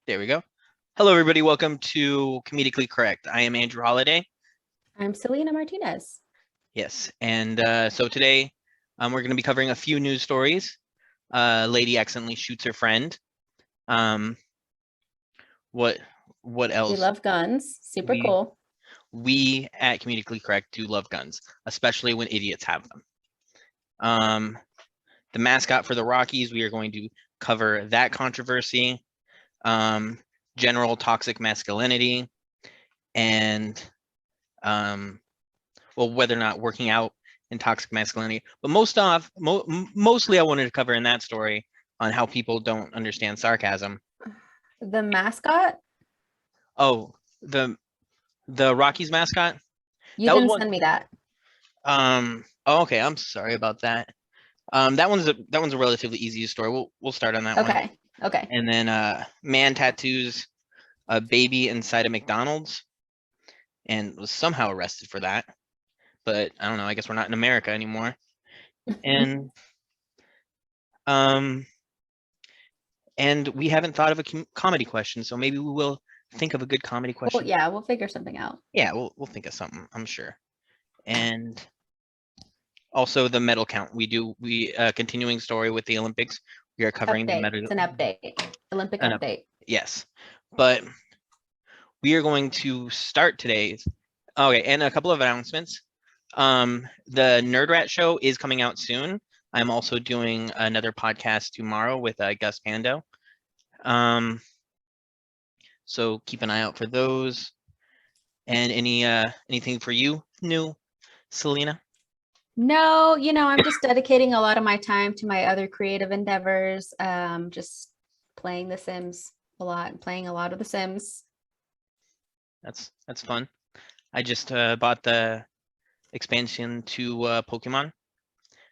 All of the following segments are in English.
There we go. Hello, everybody. Welcome to Comedically Correct. I am Andrew Holiday. I'm Selena Martinez. Yes, and so today we're going to be covering a few news stories. Lady accidentally shoots her friend. What else? We love guns. Super cool. We at Comedically Correct do love guns, especially when idiots have them. The mascot for the Rockies, we are going to cover that controversy. General toxic masculinity, and whether or not working out in toxic masculinity. But mostly I wanted to cover in that story on how people don't understand sarcasm. The mascot? Oh, the Rockies mascot? You didn't send me that. Oh, okay. I'm sorry about that. That one's a relatively easy story. We'll start on that one. Okay. And then man tattoos a baby inside a McDonald's and was somehow arrested for that. But I don't know. I guess we're not in America anymore. And and we haven't thought of a comedy question, so maybe we will think of a good comedy question. Well, yeah, we'll figure something out. Yeah, we'll think of something, I'm sure. And also the medal count. We continuing story with the Olympics. We are covering the medal. It's an update. Olympic update. Yes, but we are going to start today's. Okay, and a couple of announcements. The Nerd Rat show is coming out soon. I'm also doing another podcast tomorrow with Gus Pando. So keep an eye out for those. And anything for you new, Selena? No, I'm just dedicating a lot of my time to my other creative endeavors. Just playing The Sims a lot and playing a lot of The Sims. That's fun. I just bought the expansion to Pokemon.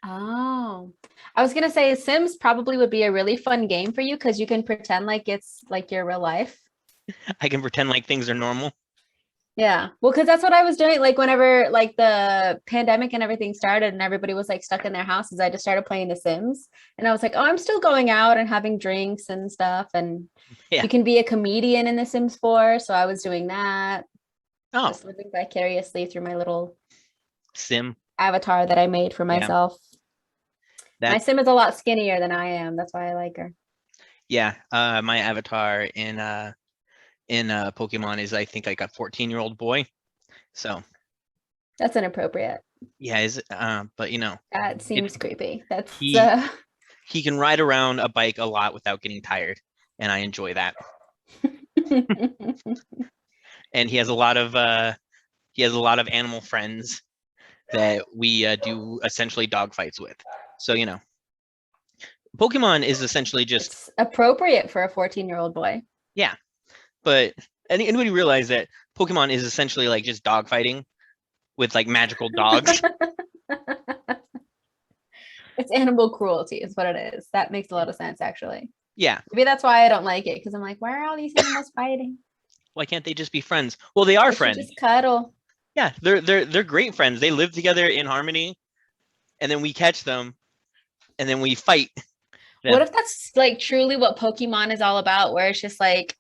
Oh, I was gonna say Sims probably would be a really fun game for you because you can pretend like it's like your real life. I can pretend like things are normal. Yeah, well, because that's what I was doing. Like whenever like the pandemic and everything started and everybody was like stuck in their houses, I just started playing The Sims. And I was like, oh, I'm still going out and having drinks and stuff. And you can be a comedian in The Sims 4. So I was doing that. Oh. Just living vicariously through my little Sim avatar that I made for myself. My Sim is a lot skinnier than I am. That's why I like her. Yeah, my avatar in Pokemon is, I think, like a 14-year-old boy. So that's inappropriate. Yeah, but that seems creepy. That's he can ride around a bike a lot without getting tired, and I enjoy that. And he has a lot of animal friends that we do essentially dog fights with. So Pokemon is essentially just it's appropriate for a 14-year-old boy. Yeah, but anybody realize that Pokemon is essentially like just dog fighting with like magical dogs? It's animal cruelty is what it is. That makes a lot of sense, actually. Yeah. Maybe that's why I don't like it, because I'm like, why are all these animals fighting? Why can't they just be friends? Well, they are friends. Just cuddle. Yeah, they're great friends. They live together in harmony, and then we catch them, and then we fight them. What if that's like truly what Pokemon is all about, where it's just like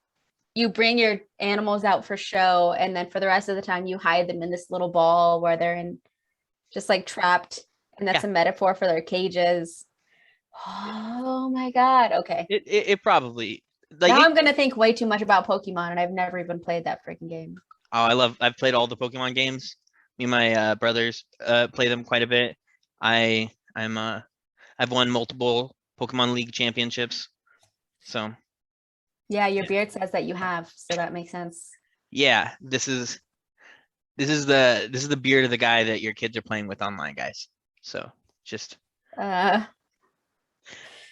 you bring your animals out for show, and then for the rest of the time you hide them in this little ball where they're in just like trapped, and that's a metaphor for their cages. Oh my god. Okay. It probably now I'm gonna think way too much about Pokemon, and I've never even played that freaking game. Oh, I've played all the Pokemon games. Me and my brothers play them quite a bit. I've won multiple Pokemon League championships. So yeah, your beard says that you have, so that makes sense. Yeah, this is the beard of the guy that your kids are playing with online, guys. So just don't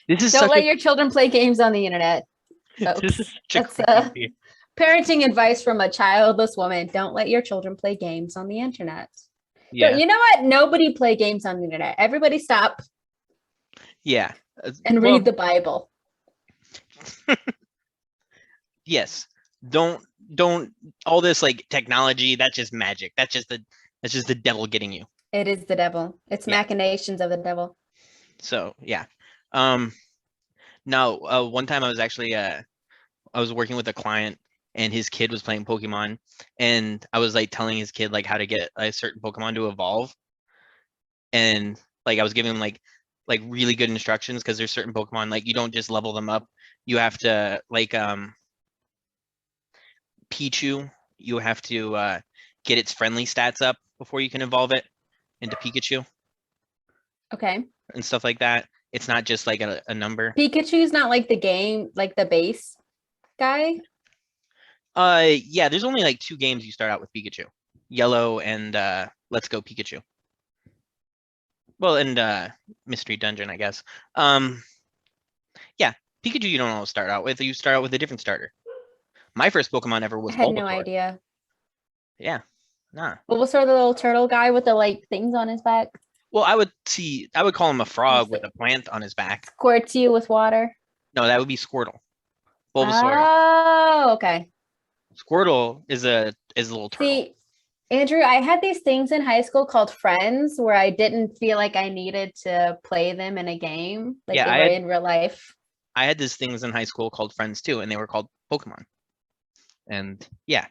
let your children play games on the internet. That's parenting advice from a childless woman. Don't let your children play games on the internet. Yeah. You know what? Nobody play games on the internet. Everybody stop. Yeah. And read the Bible. Yes. Don't all this like technology, that's just magic. That's just the devil getting you. It is the devil. It's machinations of the devil. So yeah. Now one time I was actually I was working with a client and his kid was playing Pokemon, and I was like telling his kid like how to get a certain Pokemon to evolve, and like I was giving him like really good instructions because there's certain Pokemon like you don't just level them up, you have to like Pichu, you have to get its friendly stats up before you can evolve it into Pikachu Okay. and stuff like that. It's not just like a number. Pikachu's not like the game, like the base guy. Yeah, there's only like 2 games you start out with Pikachu. Yellow and Let's Go Pikachu. Well, and Mystery Dungeon, I guess. Yeah, Pikachu you don't always start out with. You start out with a different starter. My first Pokemon ever I was had no Bulbasaur. idea. Yeah, nah. Bulbasaur, the little turtle guy with the like things on his back, Well, I would call him a frog Just with a plant on his back. squirts you with water. No, that would be Squirtle. Bulbasaur. Oh, okay. Squirtle is a little turtle. See, Andrew, I had these things in high school called friends where I didn't feel like I needed to play them in a game. Like Yeah, they were in real life. I had these things in high school called friends too, and they were called Pokemon. And yeah,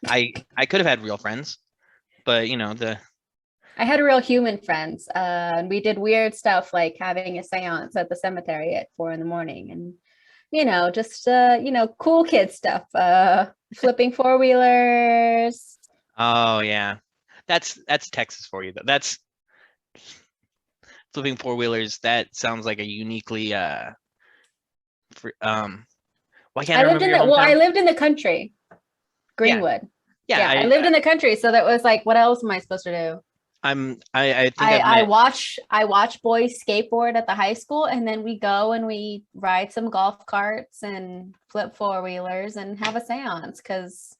I could have had real friends, but you know I had real human friends. And we did weird stuff like having a seance at the cemetery at 4 a.m. and just cool kid stuff. Flipping four-wheelers. oh yeah, that's Texas for you though. That's flipping 4-wheelers. That sounds like a uniquely why can't I remember your hometown? I lived in the country. Yeah. Greenwood. Yeah, I lived in the country, so that was like, what else am I supposed to do? I think I watch boys skateboard at the high school, and then we go and we ride some golf carts and flip four-wheelers and have a seance because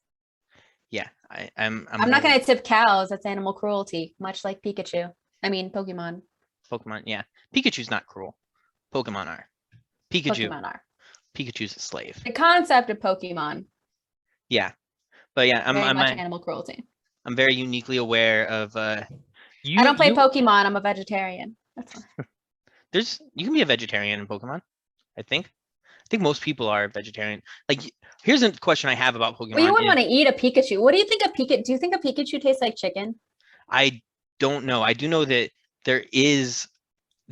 yeah, I'm not going to tip cows. That's animal cruelty, much like Pikachu. I mean, Pokemon. Pokemon, yeah. Pikachu's not cruel. Pokemon are. Pokemon are. Pikachu's a slave. The concept of Pokemon. Yeah. But yeah, I'm much animal cruelty. I'm very uniquely aware of I don't play Pokemon. I'm a vegetarian. That's fine. You can be a vegetarian in Pokemon, I think. I think most people are vegetarian. Like, here's a question I have about Pokemon. Well, you wouldn't want to eat a Pikachu. What do you think of Pikachu? Do you think a Pikachu tastes like chicken? I don't know. I do know that there is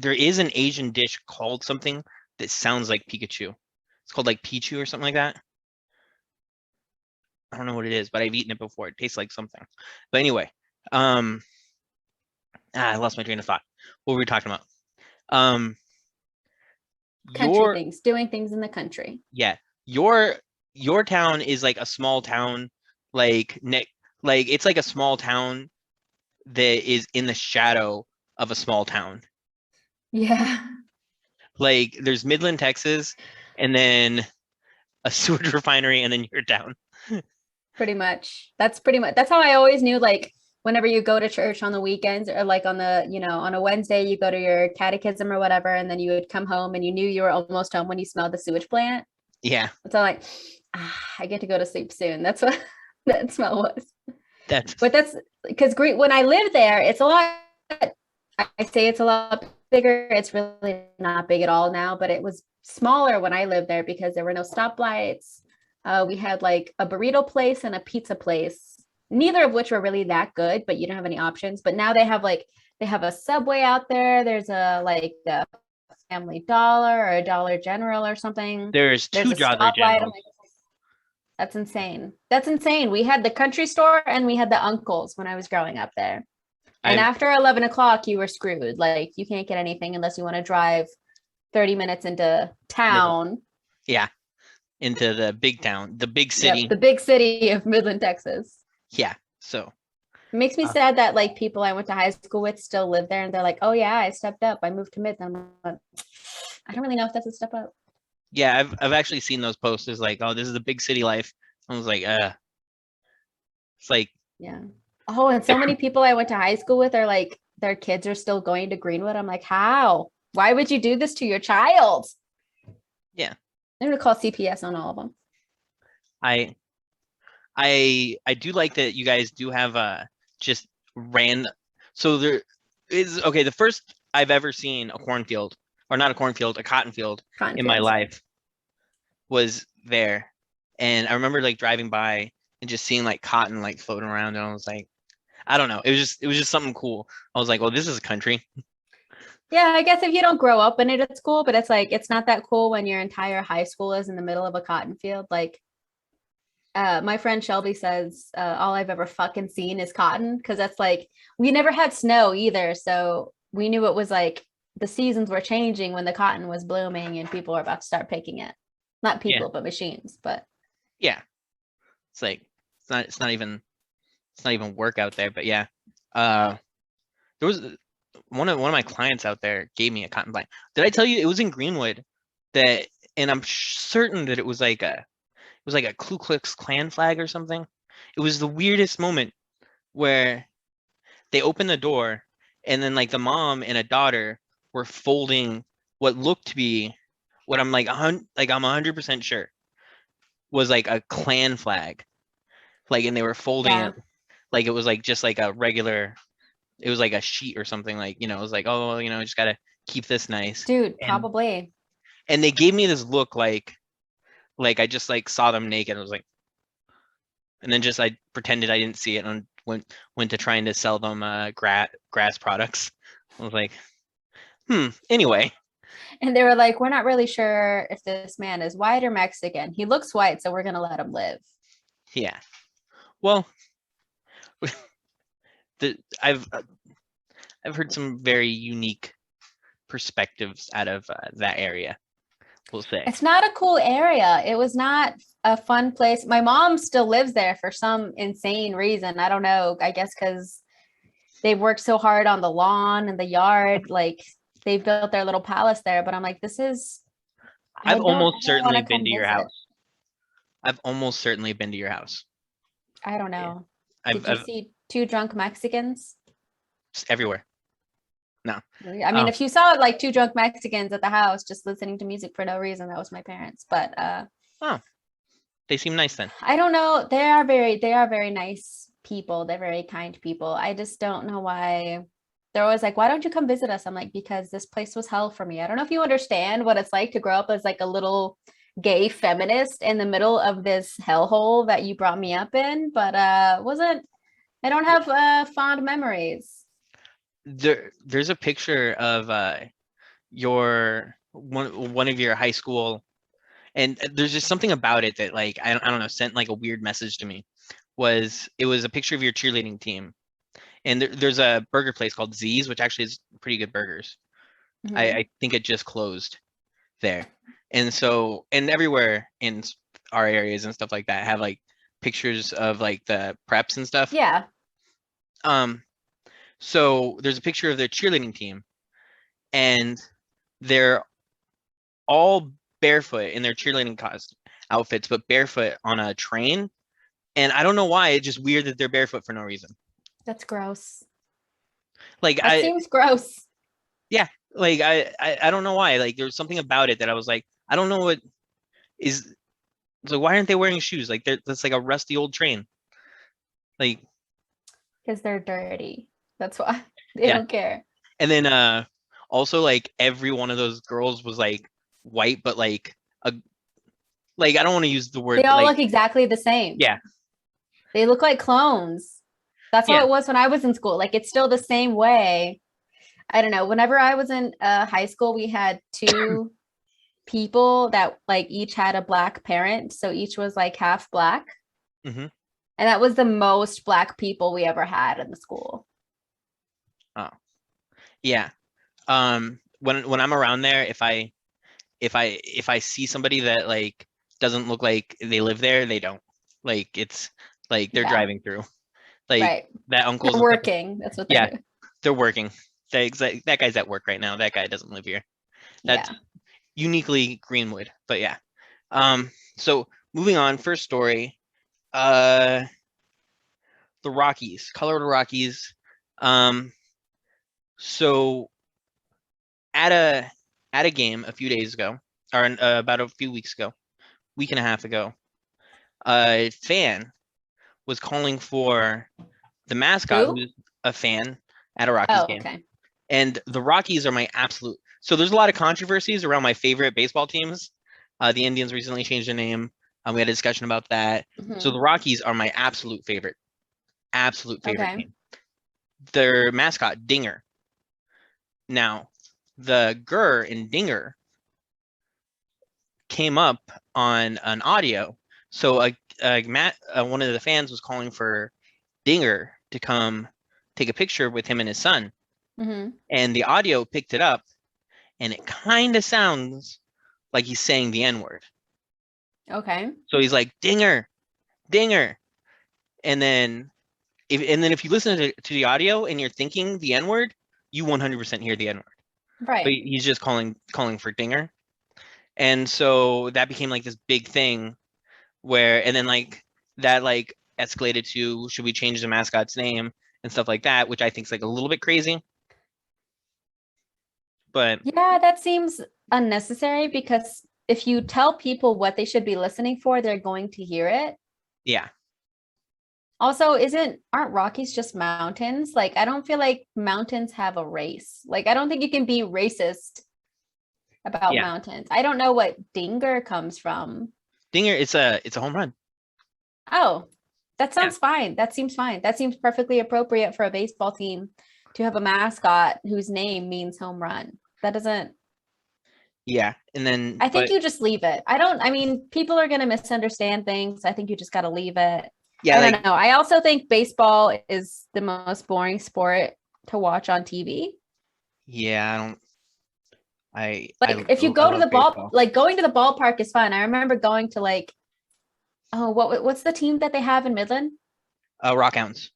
an Asian dish called something that sounds like Pikachu. It's called like Pichu or something like that. I don't know what it is, but I've eaten it before. It tastes like something. But anyway, I lost my train of thought. What were we talking about? Country things, doing things in the country. Yeah, your town is like a small town, like it's like a small town that is in the shadow of a small town. Yeah. Like there's Midland, Texas, and then a sewage refinery, and then your town. Pretty much. That's how I always knew, like, whenever you go to church on the weekends or like on the, on a Wednesday, you go to your catechism or whatever, and then you would come home and you knew you were almost home when you smelled the sewage plant. Yeah. So like, I get to go to sleep soon. That's what that smell was. But that's because when I lived there, it's a lot, I say it's a lot bigger. It's really not big at all now, but it was smaller when I lived there because there were no stoplights. We had like a burrito place and a pizza place, neither of which were really that good, but you don't have any options. But now they have a Subway out there. There's a Family Dollar or a Dollar General or something. There's two Dollar Generals. That's insane. That's insane. We had the country store and we had the uncles when I was growing up there. And after 11 o'clock, you were screwed. Like you can't get anything unless you want to drive 30 minutes into town. Yeah. Into the big town, the big city. Yep, the big city of Midland, Texas. Yeah. So it makes me sad that like people I went to high school with still live there and they're like, oh yeah, I stepped up. I moved to Midland. I don't really know if that's a step up. Yeah, I've actually seen those posters like, oh, this is the big city life. I was like, it's like, yeah. Oh, and so many people I went to high school with are like, their kids are still going to Greenwood. I'm like, how? Why would you do this to your child? Yeah. I'm going to call CPS on all of them. I do like that you guys do have just so there is the first I've ever seen a cornfield, or not a cornfield, a cotton field in my life was there, and I remember like driving by and just seeing like cotton like floating around, and I was like, I don't know, it was just something cool. I was like, well, this is a country. Yeah, I guess if you don't grow up in it, it's cool, but it's like it's not that cool when your entire high school is in the middle of a cotton field. Like my friend Shelby says, all I've ever fucking seen is cotton because that's like we never had snow either. So we knew it was like the seasons were changing when the cotton was blooming and people were about to start picking it. Not Yeah, people, but machines. But yeah. It's like it's not even work out there, but yeah. Uh, there was one of my clients out there gave me a cotton blanket. Did I tell you it was in Greenwood that, and I'm certain that it was like a Ku Klux Klan flag or something. It was the weirdest moment where they opened the door and then like the mom and a daughter were folding what looked to be what I'm like I'm 100% sure was like a Klan flag. Like, and they were folding yeah, it like it was like just like a regular, it was like a sheet or something, like, you know, it was like, oh, you know, just gotta keep this nice. dude, And probably. they gave me this look like I just like saw them naked. I was like, and then just I pretended I didn't see it and went to trying to sell them grass products. I was like, anyway. And they were like, we're not really sure if this man is white or Mexican. He looks white, so we're gonna let him live. Yeah. Well, the I've heard some very unique perspectives out of that area, we'll say. It's not a cool area. It was not a fun place. My mom still lives there for some insane reason. I don't know. I guess because they worked so hard on the lawn and the yard. Like they built their little palace there. But I'm like, this is, I I've don't almost ever want certainly to been come to your visit. house. I've almost certainly been to your house. I don't Yeah. know. I've, Did you I've see two drunk Mexicans? just everywhere. No. I mean, Oh, if you saw like two drunk Mexicans at the house just listening to music for no reason, that was my parents. But oh, they seem nice then. I don't know. They are very nice people. They're very kind people. I just don't know why they're always like, why don't you come visit us? I'm like, because this place was hell for me. I don't know if you understand what it's like to grow up as like a little gay feminist in the middle of this hellhole that you brought me up in, but wasn't I don't have fond memories. There's a picture of your one of your high school, and there's just something about it that like I don't know, sent like a weird message to me. It was a picture of your cheerleading team, and there's a burger place called Z's, which actually is pretty good burgers. Mhm. I think it just closed there, and so and everywhere in our areas and stuff like that have like pictures of like the preps and stuff. Yeah. Um, so there's a picture of their cheerleading team, and they're all barefoot in their cheerleading outfits, but barefoot on a train. And I don't know why. It's just weird that they're barefoot for no reason. That's gross. Like That seems gross. yeah, like I don't know why. Like there was something about it that I was like, I don't know what is. So why aren't they wearing shoes? Like that's like a rusty old train. Like Because they're dirty. That's why they yeah, don't care. and then also like every one of those girls was like white, but like a like I don't want to use the word, They but all like look exactly the same. yeah, They look like clones. That's how yeah, it was when I was in school. Like it's still the same way. I don't know. Whenever I was in high school, we had two people that like each had a black parent. So each was like half black. hmm And that was the most black people we ever had in the school. oh yeah. When I'm around there, if I see somebody that like doesn't look like they live there, they don't. Like it's like they're Yeah. driving through. Like Right. that uncle's They're working. That's what they're yeah, doing. they're working. That guy's at work right now. That guy doesn't live here. That's Yeah. uniquely Greenwood. But yeah. So moving on, first story. Uh the Rockies, Colorado Rockies. Um so at a game a few days ago, or about a few weeks ago, week and a half ago, a fan was calling for the mascot, Who? who's a fan at a Rockies Oh, game. okay. And the Rockies are my absolute. So there's a lot of controversies around my favorite baseball teams. The Indians recently changed their name. We had a discussion about that. So Mhm. the Rockies are my absolute favorite Okay. team. Their mascot, Dinger. Now, the Gur in Dinger came up on an audio. So one of the fans was calling for Dinger to come take a picture with him and his son. Mhm. And the audio picked it up, and it kind of sounds like he's saying the N-word. Okay. So he's like, Dinger, Dinger. And then if you listen to the audio and you're thinking the N-word, you 100% hear the N-word. But Right. he's just calling for Dinger. And so that became like this big thing and then like that like escalated to should we change the mascot's name and stuff like that, which I think is like a little bit crazy. But Yeah, that seems unnecessary because if you tell people what they should be listening for, they're going to hear it. yeah, Also, aren't Rockies just mountains? Like, I don't feel like mountains have a race. Like, I don't think you can be racist about yeah. mountains. I don't know what dinger comes from. Dinger, it's a home run. Oh, that Yeah, sounds fine. That seems fine. That seems perfectly appropriate for a baseball team to have a mascot whose name means home run. That doesn't, yeah. And then I think you just leave it. I mean, people are going to misunderstand things. I think you just got to leave it. yeah, I like don't know. I also think baseball is the most boring sport to watch on TV. yeah, I don't Like if you I go to love the ball, baseball. like going to the ballpark is fun. I remember going to like, oh, what's the team that they have in Midland? Rockhounds.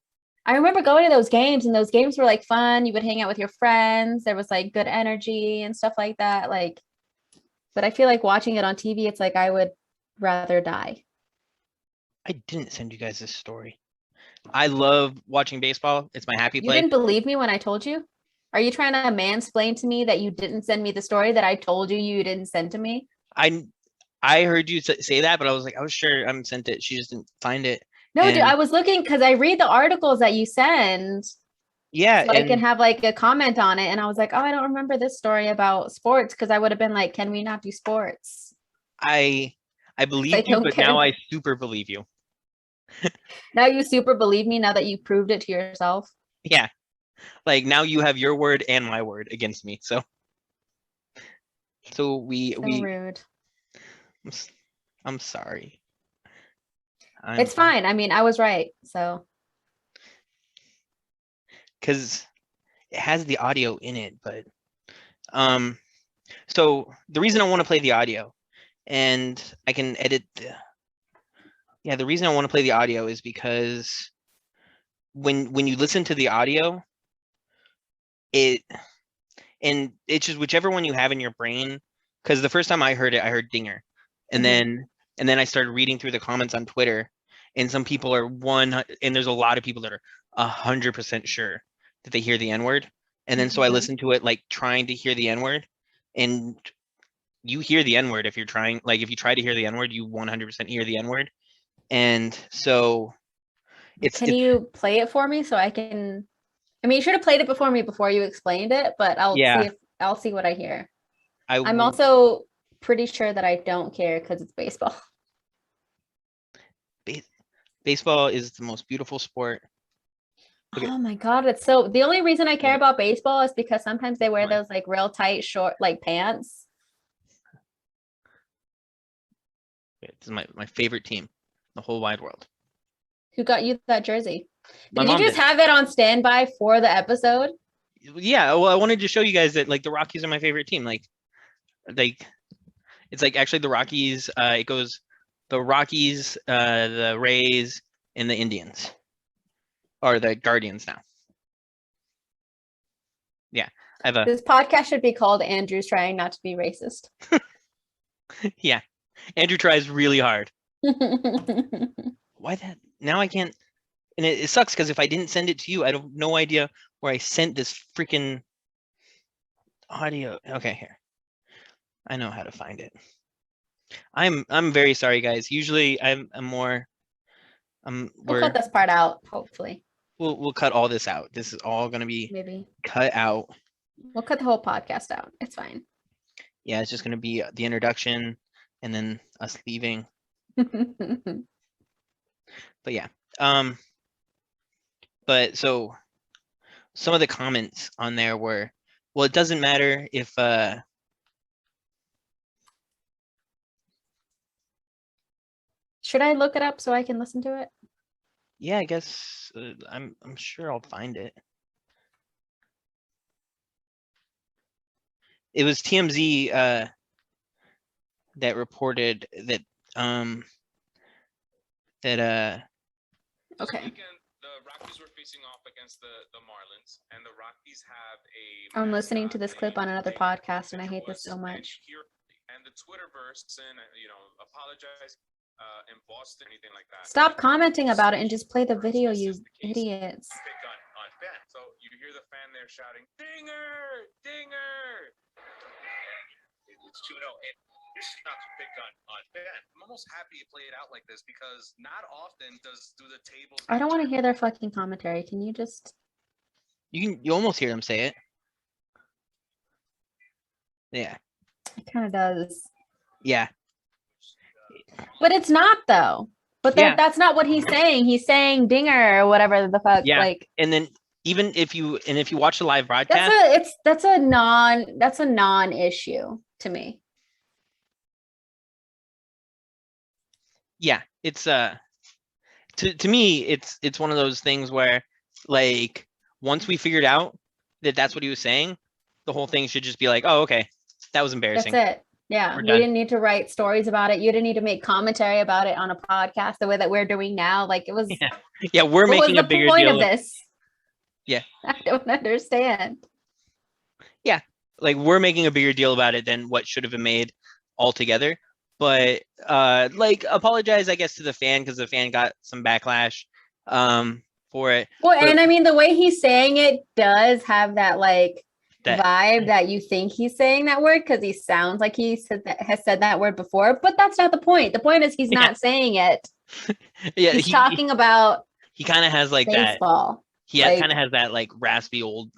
I remember going to those games and those games were like fun. You would hang out with your friends. There was like good energy and stuff like that. Like, but I feel like watching it on TV, it's like I would rather die. I didn't send you guys this story. I love watching baseball. It's my happy You place. didn't believe me when I told you? Are you trying to mansplain to me that you didn't send me the story that I told you didn't send to me? I I heard you say that, but I was like, I was sure I sent it. She just didn't find it. No, dude, And I was looking because I read the articles that you send yeah, so I can and have like a comment on it. And I was like, oh, I don't remember this story about sports because I would have been like, can we not do sports? I I 'Cause I believed you, don't but care now about. I super believe you. Now you super believe me now that you proved it to yourself. Yeah. Like now you have your word and my word against me. So So rude. I'm, I'm sorry. I'm It's fine. I mean, I was right. So because it has the audio in it, but um so the reason I want to play the audio and I can edit the reason I want to play the audio is because when you listen to the audio, it and it's just whichever one you have in your brain. Because the first time I heard it, I heard Dinger, and mhm. then I started reading through the comments on Twitter, and some people are and there's a lot of people that are 100% sure that they hear the N word, and then so I Mhm. listened to it like trying to hear the N word, and you hear the N word if you're trying like if you try to hear the N word, you 100% hear the N word, and so Can it's you play it for me so I can? I mean, you should have played it before me before you explained it, but yeah I'll see what I hear. I I'm will. also pretty sure that I don't care because it's baseball. ba- Baseball is the most beautiful sport. Look at Oh my God, it's so the only reason I look care at about baseball is because sometimes they wear mine. those like real tight short like pants. This is my favorite team, in the whole wide world. Who got you that jersey? My Did you mom just did. have it on standby for the episode? Yeah, well, I wanted to show you guys that like the Rockies are my favorite team. Like it's like actually the Rockies. It goes the Rockies, the Rays, and the Indians, or the Guardians now. Yeah, I have a This podcast should be called Andrew's trying not to be racist. yeah. Andrew tries really hard. Why that? Now I can't. And it sucks because if I didn't send it to you, I have no idea where I sent this freaking audio. Okay, here. I know how to find it. I'm very sorry, guys. Usually I'm more We'll cut this part out, hopefully. we'll cut all this out. This is all gonna be Maybe. cut out. We'll cut the whole podcast out. It's fine. Yeah, it's just gonna be the introduction, and then us leaving. But yeah. But so some of the comments on there were, well, it doesn't matter if Should I look it up so I can listen to it? yeah, I guess I'm sure I'll find it. It was TMZ that reported that Okay. weekend, the Rockies were facing off against the Marlins, and the Rockies have a. I'm listening to mascot, this clip a on another big podcast, and I hate this so individualist, much. And the Twitterverse and apologize in Boston, anything like that. Stop commenting about it and just play the video, you idiots. Pick on fan. So you hear the fan there shouting, "Dinger, dinger!" It's 2-0. This is not to pick on fan. I'm almost happy it played out like this because not often do the tables. I don't want to hear their fucking commentary. Can you just? you almost hear them say it. Yeah. It kind of does. Yeah. But it's not though. But Yeah. that's not what he's saying. He's saying dinger or whatever the fuck. Yeah. Like, and then even if you watch the live broadcast, that's a non-issue to me. yeah, it's to me it's one of those things where, like, once we figured out that that's what he was saying, the whole thing should just be like, oh, okay, that was embarrassing. That's it. Yeah, we didn't need to write stories about it. You didn't need to make commentary about it on a podcast the way that we're doing now. Like, it was. Yeah, we're making a bigger point deal of this. Yeah, I don't understand. Yeah, like, we're making a bigger deal about it than what should have been made altogether. But like, apologize, I guess, to the fan, because the fan got some backlash for it. Well, but, and I mean, the way he's saying it does have that like vibe that you think he's saying that word, because he sounds like he has said that word before, but that's not the point. The point is he's not saying it. Yeah, he's talking about he kind of has like baseball. That. Yeah, kind of has that like raspy old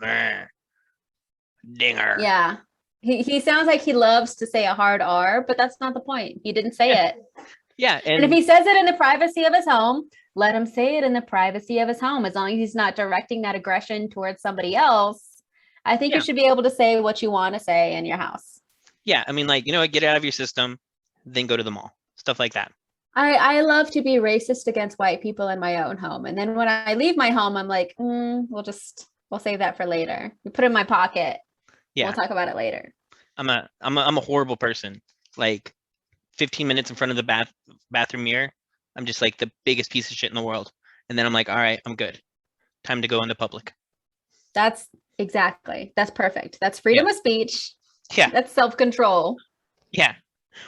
dinger. Yeah. He sounds like he loves to say a hard R, but that's not the point. He didn't say it. Yeah. And if he says it in the privacy of his home, let him say it in the privacy of his home. As long as he's not directing that aggression towards somebody else, I think you should be able to say what you want to say in your house. Yeah. I mean, like, get it out of your system, then go to the mall. Stuff like that. I love to be racist against white people in my own home. And then when I leave my home, I'm like, we'll save that for later. We put it in my pocket. Yeah. We'll talk about it later. I'm a horrible person. Like, 15 minutes in front of the bathroom mirror, I'm just like the biggest piece of shit in the world. And then I'm like, all right, I'm good. Time to go into public. That's perfect. That's freedom of speech. Yeah. That's self-control. Yeah.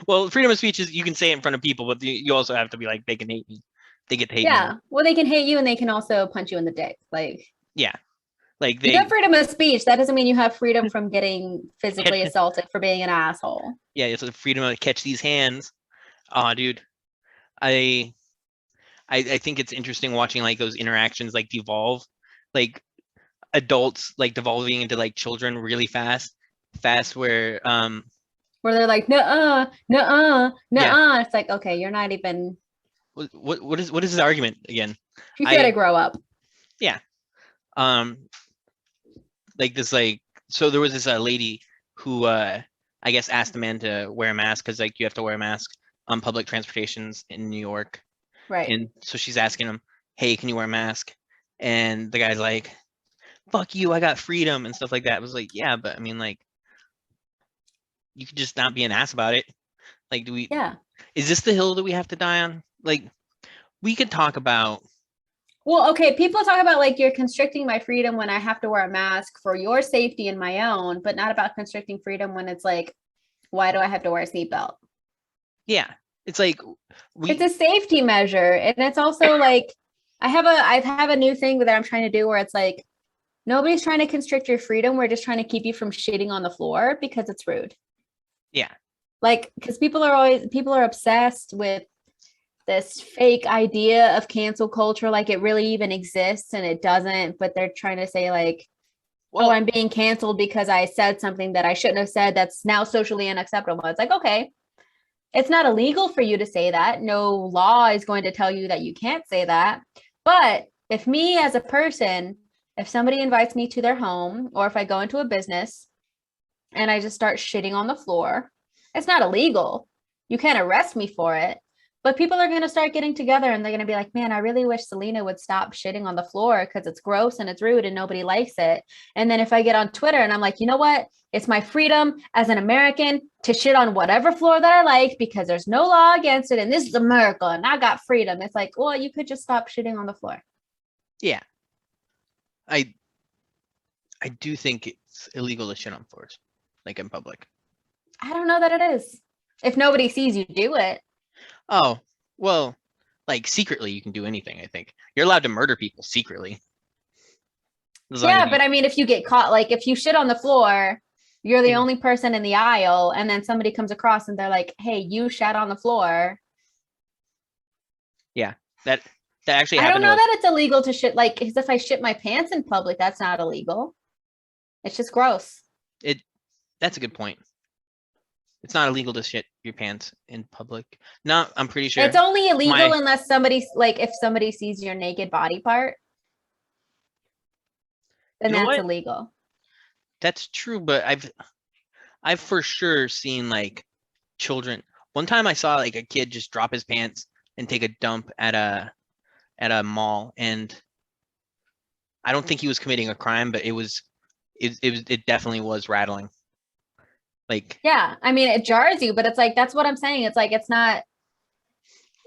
Well, freedom of speech is you can say it in front of people, but you also have to be like, they can hate me. They get to hate me. Yeah. Well, they can hate you and they can also punch you in the dick. Like, yeah. Like, you have freedom of speech. That doesn't mean you have freedom from getting physically assaulted for being an asshole. Yeah, it's the freedom to catch these hands. Oh, dude. I think it's interesting watching like those interactions like devolve, like adults like devolving into like children really fast where they're like, nuh-uh. Yeah. It's like, okay, you're not even. What is his argument again? You gotta grow up. Yeah. Like this, like, so there was this lady who I guess asked the man to wear a mask, because like you have to wear a mask on public transportations in New York. Right. And so she's asking him, hey, can you wear a mask? And the guy's like, fuck you, I got freedom and stuff like that. I was like, yeah, but I mean, like, you could just not be an ass about it. Like, is this the hill that we have to die on? Like, we could talk about. Well, okay, people talk about like, you're constricting my freedom when I have to wear a mask for your safety and my own, but not about constricting freedom when it's like, why do I have to wear a seatbelt? Yeah. It's like it's a safety measure. And it's also like, I have a new thing that I'm trying to do where it's like, nobody's trying to constrict your freedom. We're just trying to keep you from shitting on the floor because it's rude. Yeah. Like, because people are obsessed with this fake idea of cancel culture, like it really even exists, and it doesn't, but they're trying to say like, well, I'm being canceled because I said something that I shouldn't have said that's now socially unacceptable. It's like, okay, It's not illegal for you to say that. No law is going to tell you that you can't say that. But if me as a person, if somebody invites me to their home, or if I go into a business and I just start shitting on the floor, it's not illegal. You can't arrest me for it. But people are going to start getting together and they're going to be like, man, I really wish Selena would stop shitting on the floor because it's gross and it's rude and nobody likes it. And then if I get on Twitter and I'm like, you know what? It's my freedom as an American to shit on whatever floor that I like because there's no law against it. And this is America and I got freedom. It's like, well, you could just stop shitting on the floor. Yeah. I do think it's illegal to shit on floors, like in public. I don't know that it is. If nobody sees you do it. Oh, well, like secretly you can do anything, I think. You're allowed to murder people secretly. Yeah, but I mean, if you get caught, like if you shit on the floor, you're the only person in the aisle, and then somebody comes across and they're like, hey, you shat on the floor. Yeah, that actually I happened. don't know that it's illegal to shit. Like, because if I shit my pants in public, that's not illegal. It's just gross. That's a good point. It's not illegal to shit your pants in public. No, I'm pretty sure. It's only illegal unless somebody's like, if somebody sees your naked body part, then that's illegal. That's true, but I've for sure seen like children. One time I saw like a kid just drop his pants and take a dump at a mall, and I don't think he was committing a crime, but it definitely was rattling. Like, yeah, I mean, it jars you, but it's like, that's what I'm saying. It's like, it's not,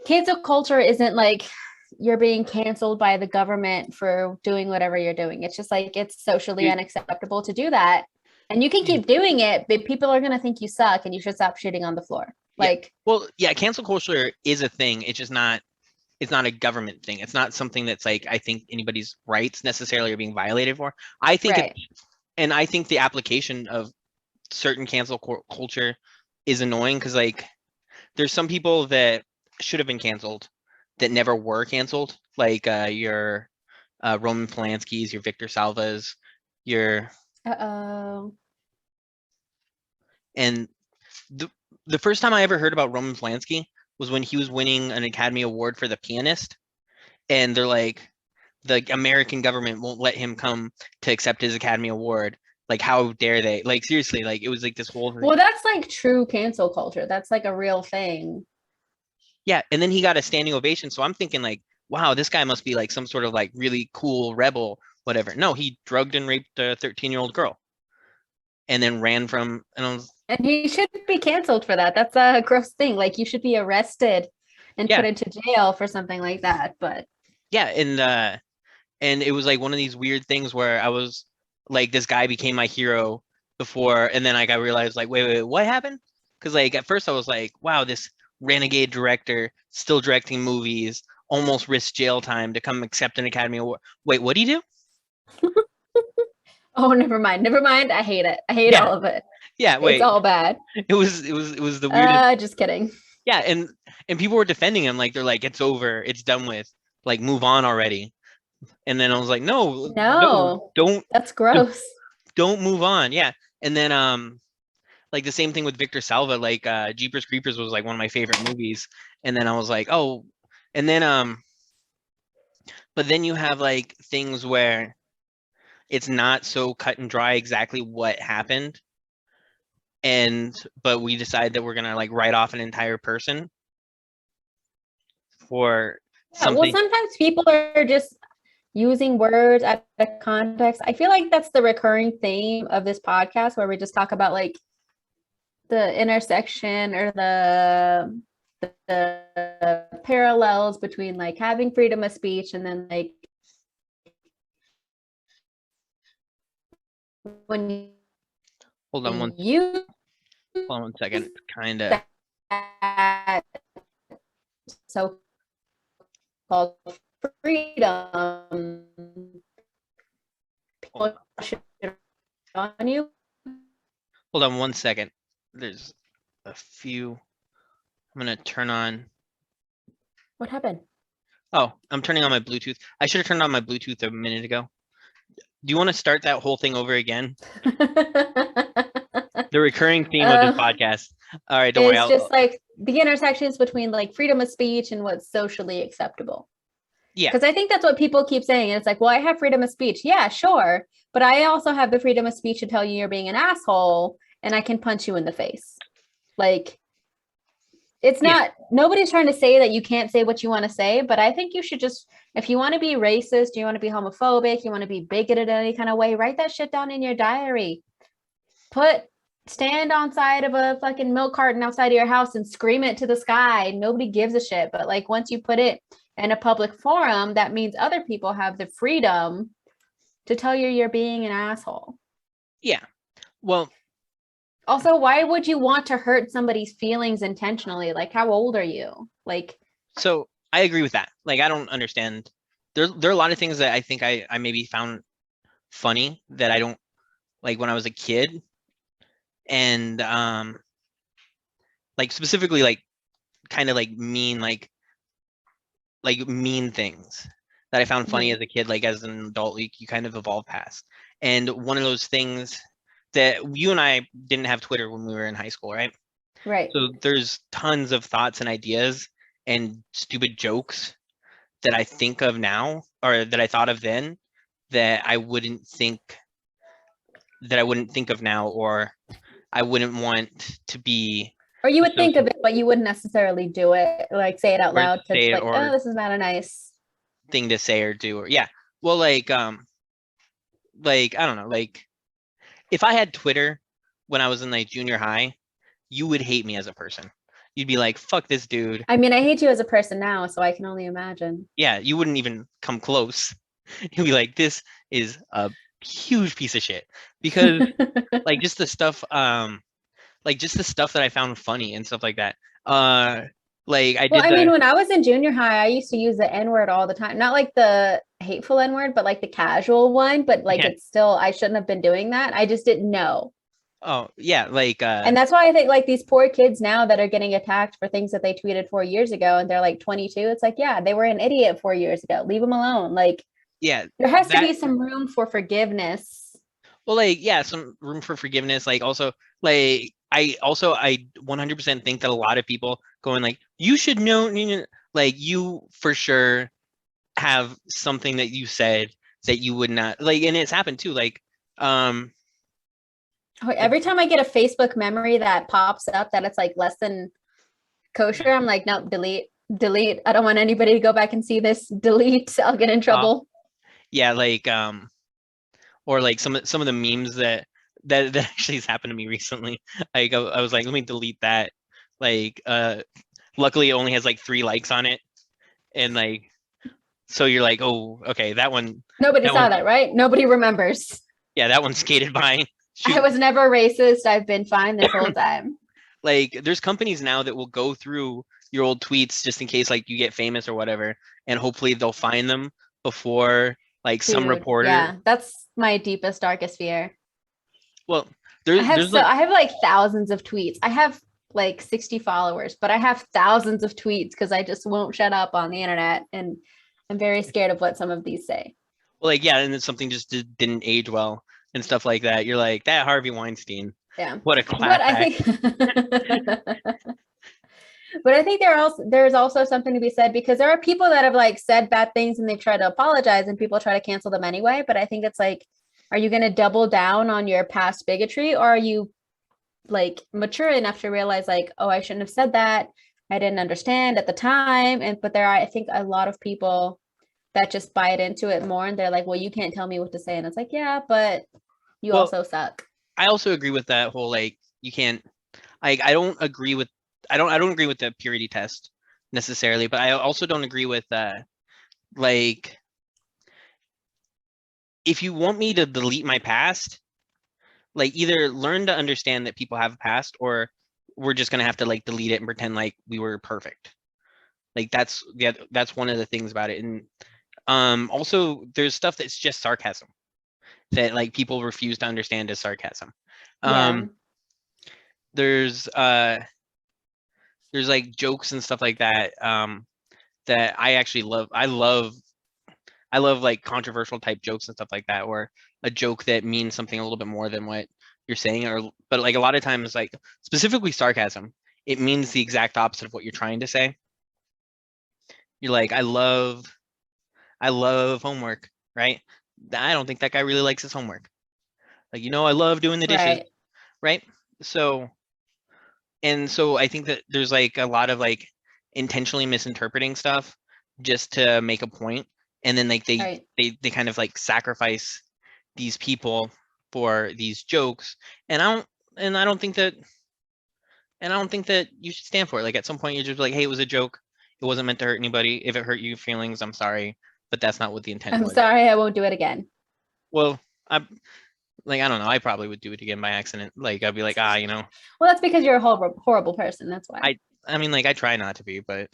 cancel culture isn't like you're being canceled by the government for doing whatever you're doing. It's just like, it's socially unacceptable to do that. And you can keep doing it, but people are going to think you suck and you should stop shitting on the floor. Like, well, yeah, cancel culture is a thing. It's just not, it's not a government thing. It's not something that's like, I think anybody's rights necessarily are being violated for. I think, and I think the application of certain cancel culture is annoying because like there's some people that should have been canceled that never were canceled, like your Roman Polanski's, your Victor Salva's, your and the first time I ever heard about Roman Polanski was when he was winning an Academy Award for The Pianist, and they're like, the American government won't let him come to accept his Academy Award. Like, how dare they? Like, seriously, like, it was like this whole thing. Well, that's like true cancel culture. That's like a real thing. Yeah, and then he got a standing ovation. So I'm thinking like, wow, this guy must be like some sort of like really cool rebel, whatever. No, he drugged and raped a 13-year-old girl and then ran from, and he should be canceled for that. That's a gross thing. Like, you should be arrested and put into jail for something like that. But yeah, and it was like one of these weird things where I was like, this guy became my hero before, and then like I realized like, wait, what happened? Because like at first I was like, wow, this renegade director still directing movies, almost risked jail time to come accept an Academy Award. Wait, what do you do? Oh, never mind. I hate it. I hate all of it. Yeah, wait. It's all bad. It was the weirdest. Just kidding. Yeah, and people were defending him, like they're like, it's over, it's done with, like move on already. And then I was like, no, don't. That's gross. Don't move on. Yeah, and then like the same thing with Victor Salva. Like Jeepers Creepers was like one of my favorite movies, and then I was like, oh, and then but then you have like things where it's not so cut and dry exactly what happened, but we decide that we're gonna like write off an entire person for something. Well, sometimes people are just using words out of context. I feel like that's the recurring theme of this podcast, where we just talk about like the intersection or the parallels between like having freedom of speech and then like when hold on one second. It's kind of so called freedom. People should on you. Hold on one second. There's a few. I'm gonna turn on. What happened? Oh, I'm turning on my Bluetooth. I should have turned on my Bluetooth a minute ago. Do you want to start that whole thing over again? The recurring theme of this podcast. All right, don't worry. It's just like the intersections between like freedom of speech and what's socially acceptable. Yeah. Because I think that's what people keep saying. And it's like, well, I have freedom of speech. Yeah, sure. But I also have the freedom of speech to tell you you're being an asshole and I can punch you in the face. Like, it's not, nobody's trying to say that you can't say what you want to say, but I think you should just, if you want to be racist, you want to be homophobic, you want to be bigoted in any kind of way, write that shit down in your diary. Stand on side of a fucking milk carton outside of your house and scream it to the sky. Nobody gives a shit. But like, once you put it in a public forum, that means other people have the freedom to tell you you're being an asshole. Yeah. Well, also, why would you want to hurt somebody's feelings intentionally? Like, how old are you? Like, so I agree with that. Like, I don't understand. There are a lot of things that I think I maybe found funny that I don't like when I was a kid. And like specifically like kind of like mean mean things that I found funny as a kid, like as an adult, you kind of evolve past. And one of those things that you and I didn't have Twitter when we were in high school, right? right. So there's tons of thoughts and ideas and stupid jokes that I think of now, or that I thought of then, that I wouldn't think of now, or I wouldn't want to be. Or you would think of it, but you wouldn't necessarily do it, like say it out loud. Because like, oh, this is not a nice thing to say or do. Or yeah. Well, like I don't know, like if I had Twitter when I was in like junior high, you would hate me as a person. You'd be like, fuck this dude. I mean, I hate you as a person now, so I can only imagine. Yeah, you wouldn't even come close. You'd be like, this is a huge piece of shit. Because like just the stuff that I found funny and stuff like that. Like I did. I mean, when I was in junior high, I used to use the N-word all the time. Not like the hateful N-word, but like the casual one. But like, it's still, I shouldn't have been doing that. I just didn't know. Oh yeah, like and that's why I think like these poor kids now that are getting attacked for things that they tweeted 4 years ago and they're like 22. It's like, yeah, they were an idiot 4 years ago. Leave them alone. Like, yeah, there has to be some room for forgiveness. Well, like, yeah, some room for forgiveness. Like also, like I 100% think that a lot of people going like, you should know, like you for sure have something that you said that you would not like, and it's happened too. Like, every time I get a Facebook memory that pops up that it's like less than kosher, I'm like, nope, delete. I don't want anybody to go back and see this. Delete. I'll get in trouble. Yeah, like or like some of the memes that actually has happened to me recently. Like I was like, let me delete that. Like luckily it only has like 3 likes on it, and like so you're like, oh, okay, that one. Nobody saw that, right? Nobody remembers. Yeah, that one skated by. Shoot. I was never racist. I've been fine this whole time. Like there's companies now that will go through your old tweets just in case like you get famous or whatever, and hopefully they'll find them before like some reporter. Yeah, that's my deepest, darkest fear. Well, I have like thousands of tweets. I have like 60 followers, but I have thousands of tweets because I just won't shut up on the internet, and I'm very scared of what some of these say. Well, like yeah, and then something just didn't age well and stuff like that. You're like, that Harvey Weinstein. Yeah. What a clap. But I think there's also something to be said, because there are people that have like said bad things and they've tried to apologize and people try to cancel them anyway. But I think it's like, are you going to double down on your past bigotry, or are you like mature enough to realize like, oh, I shouldn't have said that. I didn't understand at the time. But there are, I think, a lot of people that just bite into it more, and they're like, well, you can't tell me what to say. And it's like, yeah, but you also suck. I also agree with that whole, like, you can't, I don't agree with the purity test necessarily, but I also don't agree with like, if you want me to delete my past, like either learn to understand that people have a past, or we're just gonna have to like delete it and pretend like we were perfect. Like that's one of the things about it. And also there's stuff that's just sarcasm that like people refuse to understand as sarcasm. There's like jokes and stuff like that that I actually love. I love like controversial type jokes and stuff like that, or a joke that means something a little bit more than what you're saying, but like a lot of times, like specifically sarcasm, it means the exact opposite of what you're trying to say. You're like, I love homework, right? I don't think that guy really likes his homework. Like, I love doing the dishes, Right. right? So I think that there's like a lot of like intentionally misinterpreting stuff just to make a point, and then like Right. they kind of like sacrifice these people for these jokes, and I don't think that you should stand for it. Like at some point you're just like, hey, it was a joke. It wasn't meant to hurt anybody. If it hurt your feelings, I'm sorry, but that's not what the intent I'm was. sorry, I won't do it again. Well, I'm like, I don't know. I probably would do it again by accident. Like I'd be like, Well, that's because you're a horrible person. That's why. I mean, like I try not to be, but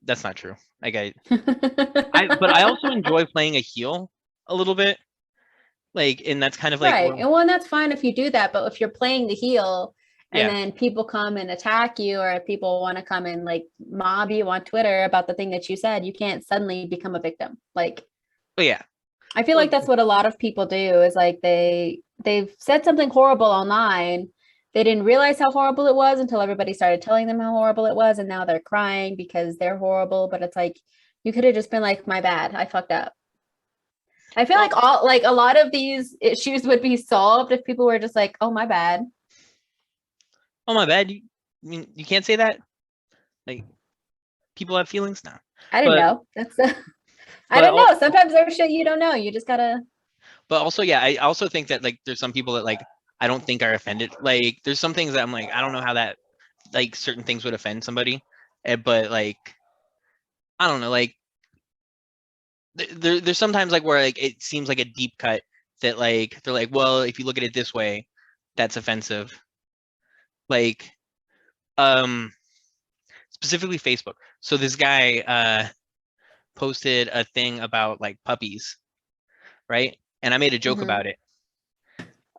that's not true. Like but I also enjoy playing a heel a little bit. Like, and that's kind of like Right. And well, that's fine if you do that. But if you're playing the heel and yeah, then people come and attack you, or if people want to come and like mob you on Twitter about the thing that you said, you can't suddenly become a victim. Like, but yeah, I feel like that's what a lot of people do is like they've said something horrible online. They didn't realize how horrible it was until everybody started telling them how horrible it was. And now they're crying because they're horrible. But it's like, you could have just been like, my bad, I fucked up. I feel like a lot of these issues would be solved if people were just like, oh, my bad. oh my bad. I mean, you can't say that. Like, people have feelings now. I didn't know. I don't know. Sometimes there's shit you don't know. You just gotta. But also, yeah, I also think that like there's some people that like I don't think are offended. Like, there's some things that I'm like, I don't know how that like certain things would offend somebody, but like I don't know, like there's sometimes like where like it seems like a deep cut that like they're like, well, if you look at it this way, that's offensive. Like, specifically Facebook. So this guy posted a thing about like puppies, right? And I made a joke about it.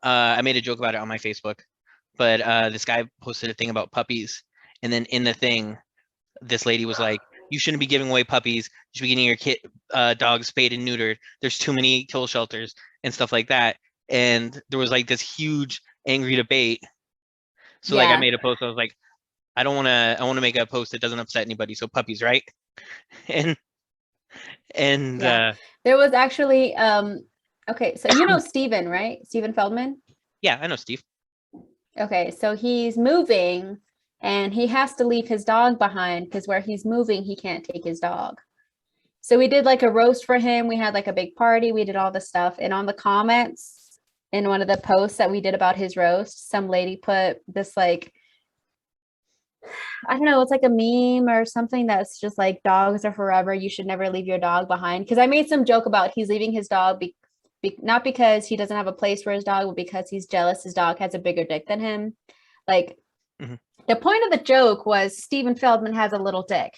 I made a joke about it on my Facebook, but this guy posted a thing about puppies, and then in the thing, this lady was like, you shouldn't be giving away puppies. You should be getting your dogs spayed and neutered. There's too many kill shelters and stuff like that. And there was like this huge angry debate. So like I made a post. I was like, I want to make a post that doesn't upset anybody. So puppies, right? And there was actually okay, so you know Steven, right? Steven Feldman? Yeah, I know Steve. Okay, so he's moving and he has to leave his dog behind because where he's moving, he can't take his dog. So we did like a roast for him. We had like a big party. We did all this stuff. And on the comments in one of the posts that we did about his roast, some lady put this like, I don't know, it's like a meme or something that's just like dogs are forever. You should never leave your dog behind. Because I made some joke about he's leaving his dog not because he doesn't have a place for his dog, but because he's jealous his dog has a bigger dick than him. Like the point of the joke was Steven Feldman has a little dick.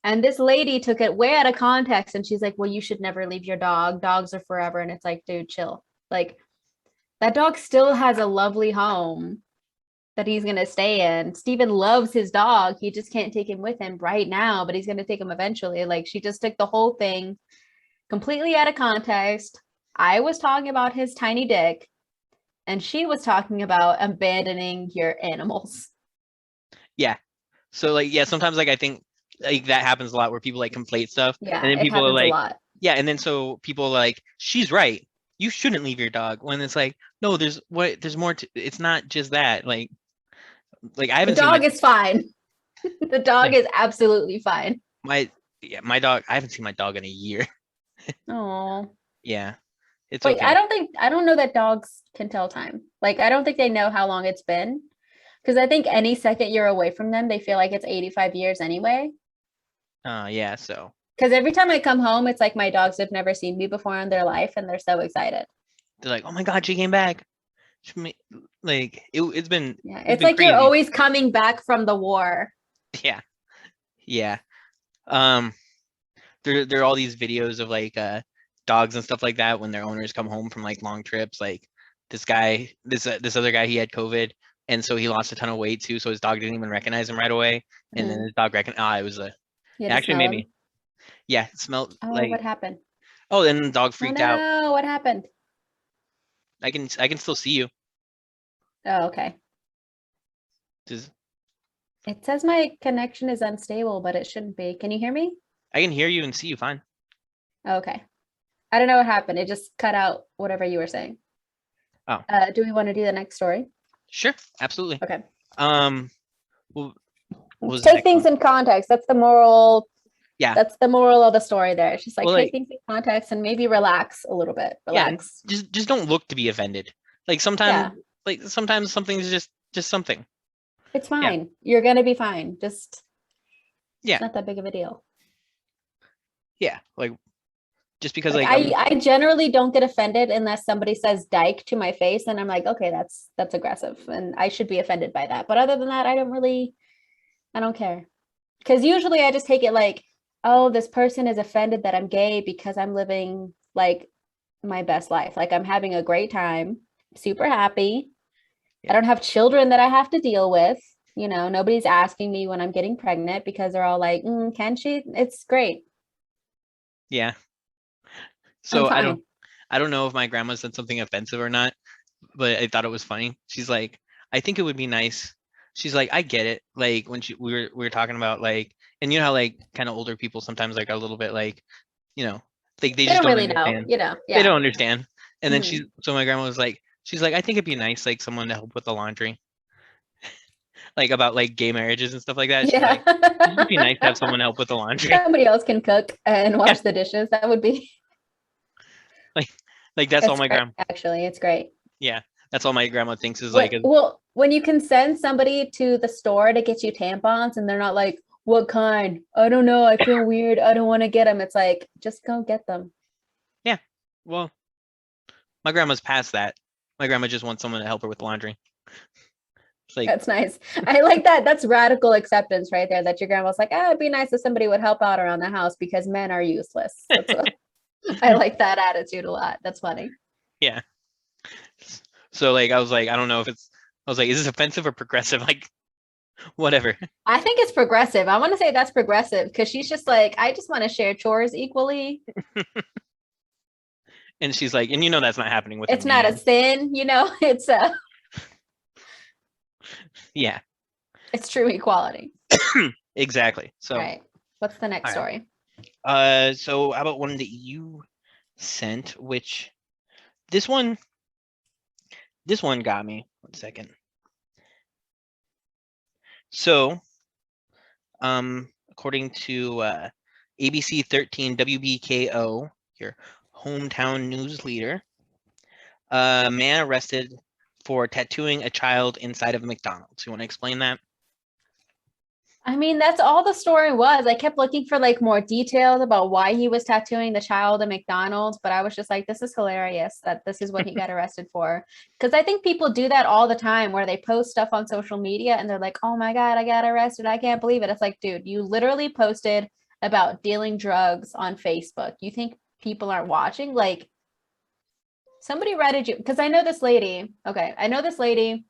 And this lady took it way out of context and she's like, well, you should never leave your dog. Dogs are forever. And it's like, dude, chill. Like that dog still has a lovely home that he's going to stay in. Steven loves his dog. He just can't take him with him right now, but he's going to take him eventually. Like she just took the whole thing completely out of context. I was talking about his tiny dick and she was talking about abandoning your animals. Yeah. So like, yeah, sometimes like I think like that happens a lot where people like conflate stuff. Yeah, and then it people happens are like, a lot. yeah, and then so people are like, she's right. You shouldn't leave your dog. When it's like, no, there's more to it's not just that. Like I haven't the dog is fine. The dog is absolutely fine. My dog, I haven't seen my dog in a year. Oh. Yeah. It's Wait, okay. I don't know that dogs can tell time. Like I don't think they know how long it's been. Because I think any second you're away from them, they feel like it's 85 years anyway. Yeah, so. Because every time I come home, it's like my dogs have never seen me before in their life, and they're so excited. They're like, oh my God, she came back. Like, it's been. Yeah, it's been like crazy. You're always coming back from the war. Yeah. Yeah. There are all these videos of like dogs and stuff like that when their owners come home from like long trips. Like this other guy, he had COVID. And so he lost a ton of weight too. So his dog didn't even recognize him right away. And then his dog recognized, it was it actually made me. Yeah, it smelled like. What happened? Oh, then the dog freaked out. No, what happened? I can still see you. Oh, okay. It says my connection is unstable, but it shouldn't be. Can you hear me? I can hear you and see you fine. Okay. I don't know what happened. It just cut out whatever you were saying. Oh. Do we want to do the next story? Sure, absolutely. Okay. Well, what was the Take next things one? in context. That's the moral. Yeah. That's the moral of the story there. It's just like Well, take like- things in context and maybe relax a little bit. Yeah, Relax. just don't look to be offended. Like sometimes, Yeah. sometimes something's just something. It's fine. You're gonna be fine. Just Yeah. it's not that big of a deal. Yeah, like just because Like, like I generally don't get offended unless somebody says dyke to my face, and I'm like, okay, that's aggressive, and I should be offended by that. But other than that, I don't care. Because usually I just take it like, oh, this person is offended that I'm gay because I'm living like my best life. Like I'm having a great time, super happy. Yeah. I don't have children that I have to deal with. You know, nobody's asking me when I'm getting pregnant because they're all like, can she? It's great. yeah. So I'm I fine. don't know if my grandma said something offensive or not, but I thought it was funny. She's like, I think it would be nice. She's like, I get it. Like when we were talking about like, and you know how like kind of older people sometimes like are a little bit like, you know, like they They just don't don't really know, understand. you know. They Yeah. don't understand. And then Mhm. so my grandma was like, she's like, I think it'd be nice like someone to help with the laundry, like about like gay marriages and stuff like that. She's Yeah. like, it'd be nice to have someone help with the laundry. Somebody else can cook and wash the dishes. That would be Like that's all it's my great, grandma. actually. It's great. Yeah, that's all my grandma thinks is like. Well, when you can send somebody to the store to get you tampons and they're not like, what kind? I don't know. I feel weird. I don't want to get them. It's like, just go get them. Yeah, well, my grandma's past that. My grandma just wants someone to help her with laundry. It's like, That's nice. I like that. That's radical acceptance right there. That your grandma's like, it'd be nice if somebody would help out around the house because men are useless. That's what I like that attitude a lot. That's funny. yeah. So like, I was like, I don't know if I was like, is this offensive or progressive? Like, whatever. I think it's progressive. I want to say that's progressive because she's just like, I just want to share chores equally. And she's like, and you know that's not happening with It's not a sin, you know. It's yeah, it's true equality. exactly. So All right. What's the next All story? so how about one that you sent, which this one got me. 1 second. So according to ABC 13 WBKO, your hometown news leader, a man arrested for tattooing a child inside of a McDonald's. You want to explain that? I mean, that's all the story was. I kept looking for like more details about why he was tattooing the child at McDonald's, but I was just like, this is hilarious that this is what he got arrested for. Because I think people do that all the time where they post stuff on social media and they're like, oh my God, I got arrested. I can't believe it. It's like, dude, you literally posted about dealing drugs on Facebook. You think people aren't watching? Like, somebody redded you because I know this lady. Okay, I know this lady.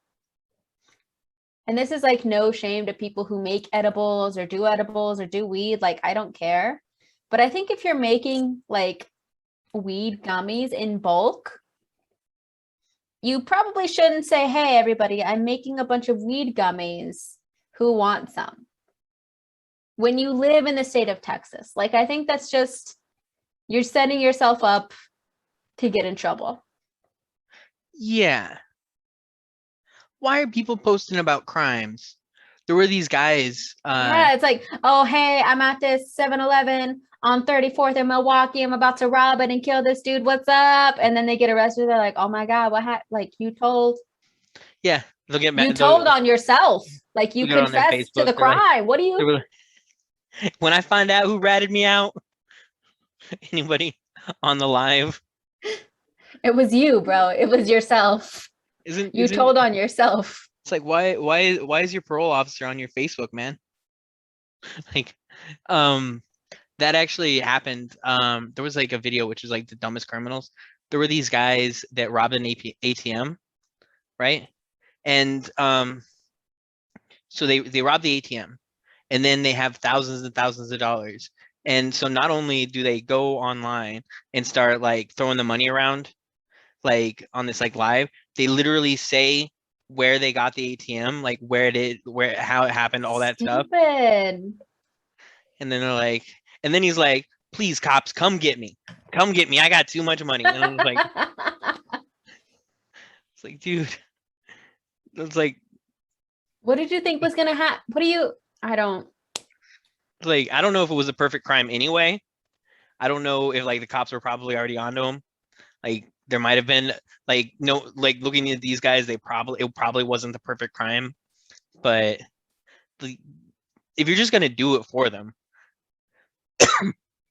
And this is like no shame to people who make edibles or do weed. Like, I don't care. But I think if you're making like weed gummies in bulk, you probably shouldn't say, hey, everybody, I'm making a bunch of weed gummies. Who wants some? When you live in the state of Texas, like, I think that's just, you're setting yourself up to get in trouble. Yeah. Why are people posting about crimes? There were these guys. Yeah, it's like, oh, hey, I'm at this 7-Eleven on 34th in Milwaukee. I'm about to rob it and kill this dude. What's up? And then they get arrested. They're like, oh my God, what happened? Like, you told. Yeah, they'll get mad. You told on yourself. Like, you get on their confessed to Facebook, the they're like- crime. What do you? they were like, when I find out who ratted me out, anybody on the live? It was you, bro. It was yourself. You Isn't told on yourself. It's like why is your parole officer on your Facebook, man? Like, that actually happened. There was like a video which is like the dumbest criminals. There were these guys that robbed an ATM, right? And so they robbed the ATM, and then they have thousands and thousands of dollars. And so not only do they go online and start like throwing the money around, like on this like live, they literally say where they got the ATM, like how it happened, all that stuff. Stupid. And then they're like, and then he's like, please, cops, come get me. Come get me. I got too much money. And I was like, it's like, dude, it's What did you think was gonna happen? I don't. I don't know if it was a perfect crime anyway. I don't know if like the cops were probably already onto him. Like there might have been looking at these guys, it probably wasn't the perfect crime. But if you're just gonna do it for them,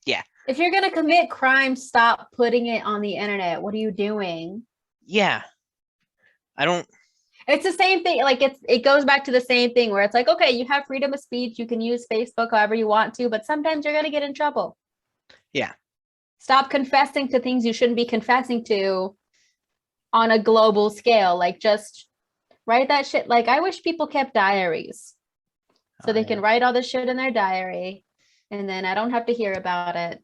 yeah. If you're gonna commit crime, stop putting it on the internet. What are you doing? Yeah. I don't. It's the same thing. Like it goes back to the same thing where it's like, okay, you have freedom of speech. You can use Facebook however you want to, but sometimes you're gonna get in trouble. Yeah. Stop confessing to things you shouldn't be confessing to on a global scale. Like just write that shit. Like I wish people kept diaries so they can write all this shit in their diary and then I don't have to hear about it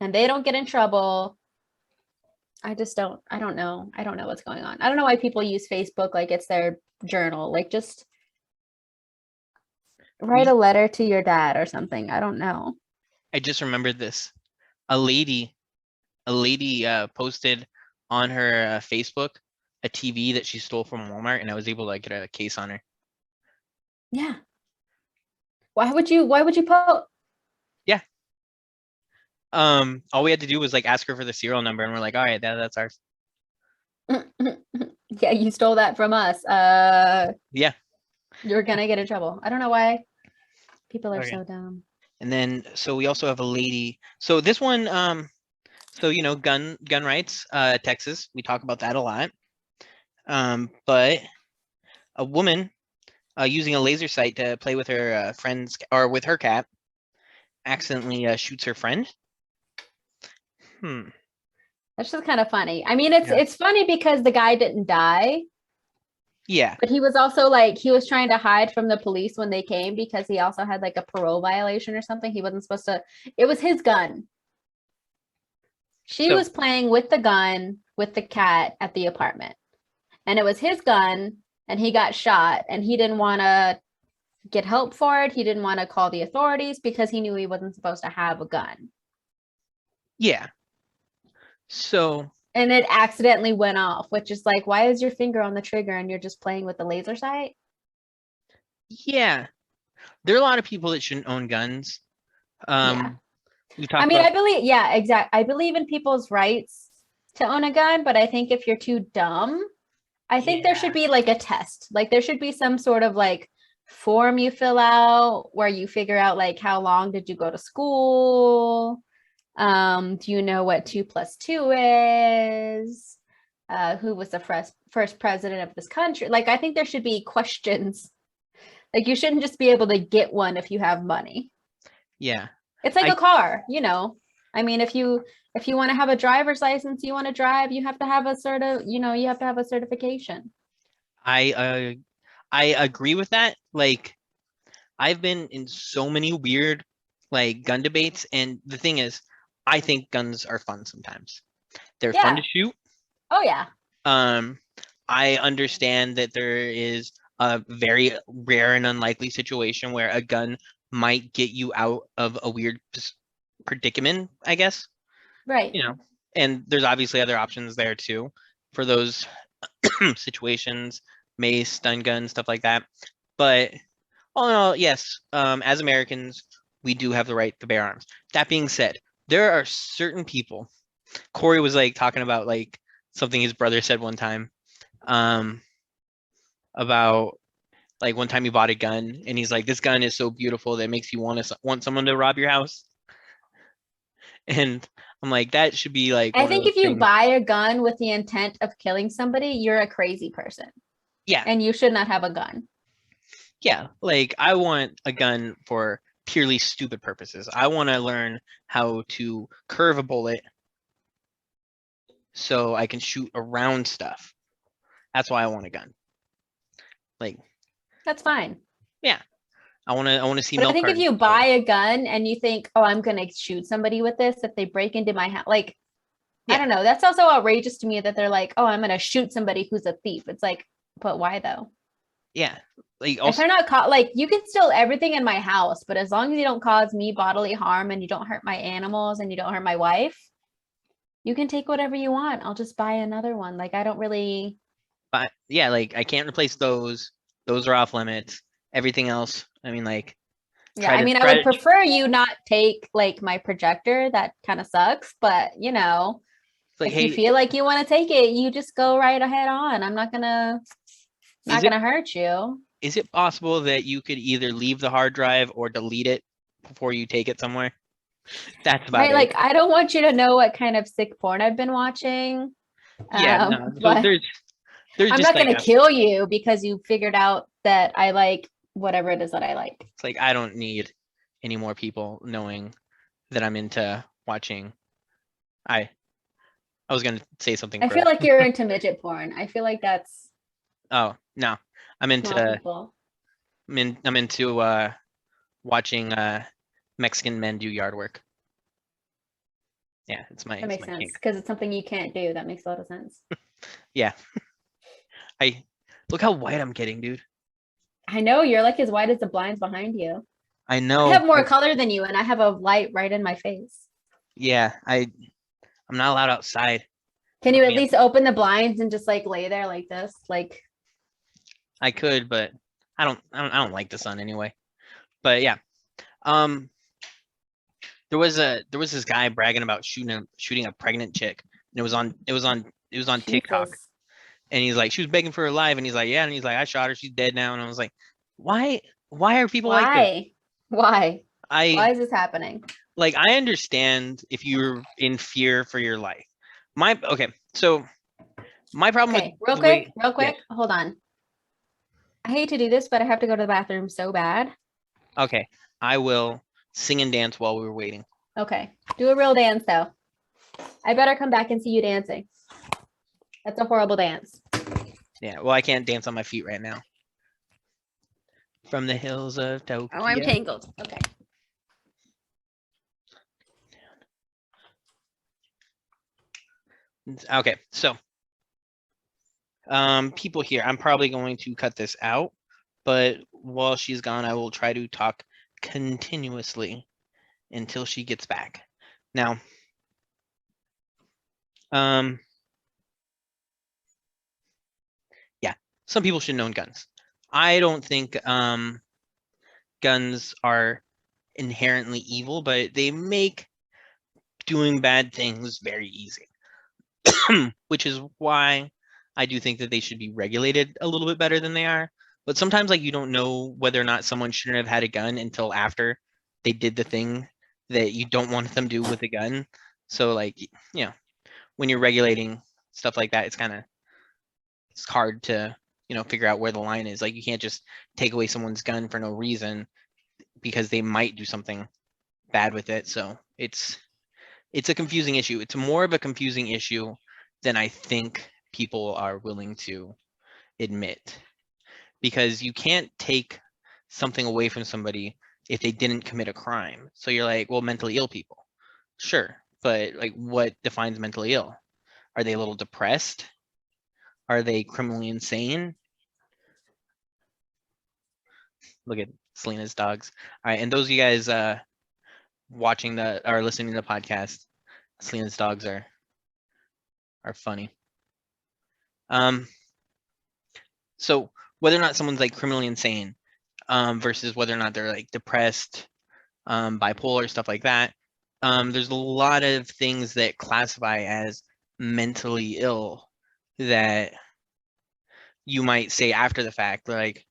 and they don't get in trouble. I don't know. I don't know what's going on. I don't know why people use Facebook like it's their journal. Like just write a letter to your dad or something. I don't know. I just remembered this. A lady posted on her Facebook a TV that she stole from Walmart, and I was able to get a case on her. Yeah. Why would you post? Yeah. All we had to do was like ask her for the serial number, and we're like, all right, that's ours. Yeah, you stole that from us. Yeah. You're gonna get in trouble. I don't know why people are Okay. so dumb. And then so we also have a lady. So this one, so you know, gun rights, Texas. We talk about that a lot. But a woman using a laser sight to play with her friends or with her cat accidentally shoots her friend. That's just kind of funny. I mean, it's funny because the guy didn't die. Yeah. But he was also like, he was trying to hide from the police when they came because he also had like a parole violation or something. He wasn't supposed to, it was his gun. She was playing with the gun with the cat at the apartment. And it was his gun and he got shot and he didn't want to get help for it. He didn't want to call the authorities because he knew he wasn't supposed to have a gun. Yeah. So. And it accidentally went off, which is like, why is your finger on the trigger and you're just playing with the laser sight? Yeah. There are a lot of people that shouldn't own guns. I believe, yeah, exactly. I believe in people's rights to own a gun, but I think if you're too dumb, I think there should be like a test. Like there should be some sort of like form you fill out where you figure out like how long did you go to school? Do you know what 2 + 2 is? Who was the first president of this country? Like, I think there should be questions. Like, you shouldn't just be able to get one if you have money. Yeah. It's like a car, you know. I mean, if you want to have a driver's license, you want to drive, you have to have a sort of, you know, you have to have a certification. I agree with that. Like, I've been in so many weird like gun debates, and the thing is, I think guns are fun sometimes. They're fun to shoot. Oh yeah. I understand that there is a very rare and unlikely situation where a gun might get you out of a weird predicament, I guess. Right. You know, and there's obviously other options there too for those situations, mace, stun gun, stuff like that. But all in all, yes, as Americans, we do have the right to bear arms. That being said, there are certain people. Corey was like talking about like something his brother said one time, about like one time he bought a gun and he's like, this gun is so beautiful that it makes you want someone to rob your house. And I'm like, that should be like, I think if you buy a gun with the intent of killing somebody, you're a crazy person. Yeah. And you should not have a gun. Yeah. Like I want a gun for purely stupid purposes. I want to learn how to curve a bullet so I can shoot around stuff. That's why I want a gun. Like, that's fine. Yeah. I want to see. But I think if you buy a gun and you think, oh, I'm going to shoot somebody with this if they break into my house, I don't know. That's also outrageous to me that they're like, oh, I'm going to shoot somebody who's a thief. It's like, But why though? Yeah. Like If also, they're not caught, like you can steal everything in my house, but as long as you don't cause me bodily harm and you don't hurt my animals and you don't hurt my wife, you can take whatever you want. I'll just buy another one. Like I don't really. but yeah, like I can't replace those. Those are off limits. Everything else, I mean, like Yeah, I mean, I would prefer you not take like my projector. That kind of sucks, but like, if you hey, feel like you want to take it, you just go right ahead on. I'm not gonna hurt you. is it possible that you could either leave the hard drive or delete it before you take it somewhere? That's about Right? it. Like I don't want you to know what kind of sick porn I've been watching. Yeah, no. So But there's I'm just not like gonna kill you because you figured out that I like whatever it is that I like. it's like I don't need any more people knowing that I'm into watching. I was gonna say something I feel gross. like you're into midget porn. I feel like that's Oh no, I'm small into people. I'm into watching Mexican men do yard work. Yeah, That it's makes my sense kink. because it's something you can't do. That makes a lot of sense. Yeah, I look how white I'm getting, dude. I know you're like as white as the blinds behind you. I I know. have more color than you, and I have a light right in my face. Yeah, I'm not allowed outside. Can I you at mean, least open the blinds and just like lay there like this? Like, I could, but I don't like the sun anyway. But yeah, um, there was this guy bragging about shooting a pregnant chick, and it was on TikTok, Jesus. and he's like, she was begging for her life, and he's like, yeah, and he's like, I shot her, she's dead now, and I was like, why are people like this? Why? Why? Why I is this happening? like I understand if you're in fear for your life. So my problem Okay, with the way real quick, hold on. I hate to do this, but I have to go to the bathroom so bad. okay, I will sing and dance while we were waiting. Okay, do a real dance though. I better come back and see you dancing. That's a horrible dance. Yeah, well, I can't dance on my feet right now. From the hills of Tokyo. Oh, I'm tangled. Okay. Okay, so people here, I'm probably going to cut this out, but while she's gone, I will try to talk continuously until she gets back. Now, yeah, some people should own guns. I don't think guns are inherently evil, but they make doing bad things very easy. Which is why I do think that they should be regulated a little bit better than they are. But sometimes like you don't know whether or not someone shouldn't have had a gun until after they did the thing that you don't want them to do with a gun. So like, when you're regulating stuff like that, it's hard to, figure out where the line is. Like you can't just take away someone's gun for no reason because they might do something bad with it. So it's a confusing issue. It's more of a confusing issue than I think people are willing to admit, because you can't take something away from somebody if they didn't commit a crime. So you're like, well, mentally ill people, sure, but like, what defines mentally ill? Are they a little depressed? Are they criminally insane? Look at Selena's dogs. All right, and those of you guys watching or listening to the podcast, Selena's dogs are funny. So whether or not someone's like criminally insane, versus whether or not they're like depressed, bipolar, stuff like that, there's a lot of things that classify as mentally ill that you might say after the fact, like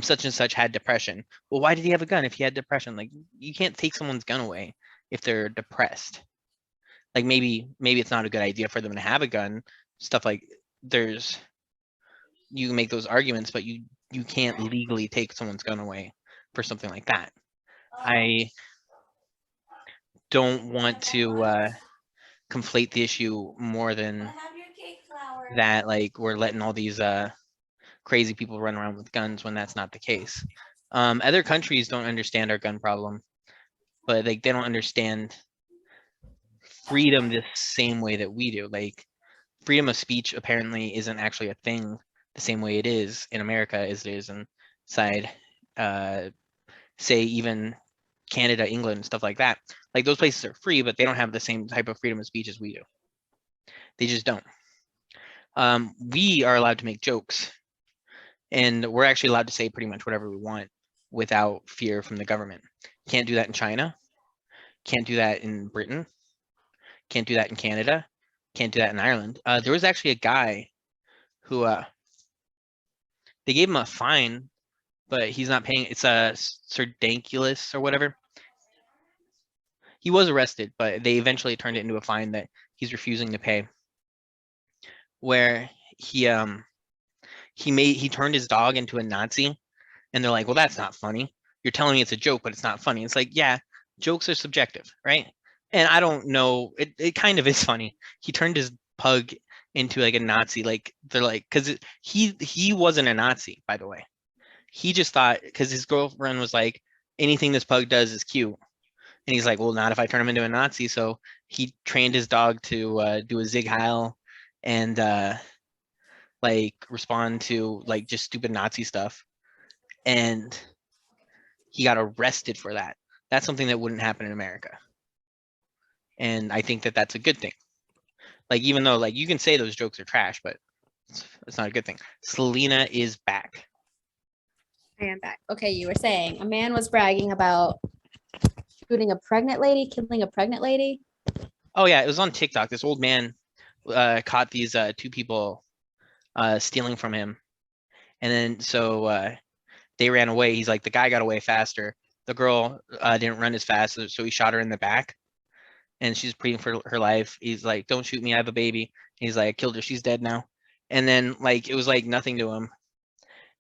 such and such had depression. Well, why did he have a gun if he had depression? Like you can't take someone's gun away if they're depressed. Like maybe it's not a good idea for them to have a gun, stuff like you can make those arguments, but you can't legally take someone's gun away for something like that. I don't want to conflate the issue more than that. Like we're letting all these crazy people run around with guns when that's not the case. Other countries don't understand our gun problem, but like they don't understand freedom the same way that we do. Like freedom of speech apparently isn't actually a thing the same way it is in America as it is inside, say even Canada, England, stuff like that. Like those places are free, but they don't have the same type of freedom of speech as we do. They just don't. We are allowed to make jokes, and we're actually allowed to say pretty much whatever we want without fear from the government. Can't do that in China. Can't do that in Britain. Can't do that in Canada. Can't do that in Ireland. There was actually a guy who they gave him a fine, but he's not paying. It's a Sardanculus or whatever. He was arrested, but they eventually turned it into a fine that he's refusing to pay. Where he turned his dog into a Nazi, and they're like, well, that's not funny. You're telling me it's a joke, but it's not funny. It's like, yeah, jokes are subjective, right? And I don't know, it kind of is funny. He turned his pug into like a Nazi, like they're like, because he wasn't a Nazi, by the way. He just thought, because his girlfriend was like, anything this pug does is cute. And he's like, well, not if I turn him into a Nazi. So he trained his dog to do a Zig Heil and like respond to like just stupid Nazi stuff. And he got arrested for that. That's something that wouldn't happen in America. And I think that that's a good thing. Like, even though like you can say those jokes are trash, but it's not a good thing. Selena is back. I am back. Okay, you were saying a man was bragging about shooting a pregnant lady, killing a pregnant lady. Oh yeah, it was on TikTok. This old man caught these two people stealing from him, and then so they ran away. He's like, the guy got away faster. The girl didn't run as fast, so he shot her in the back, and she's pleading for her life. He's like, don't shoot me, I have a baby. He's like, I killed her, she's dead now. And then like it was like nothing to him,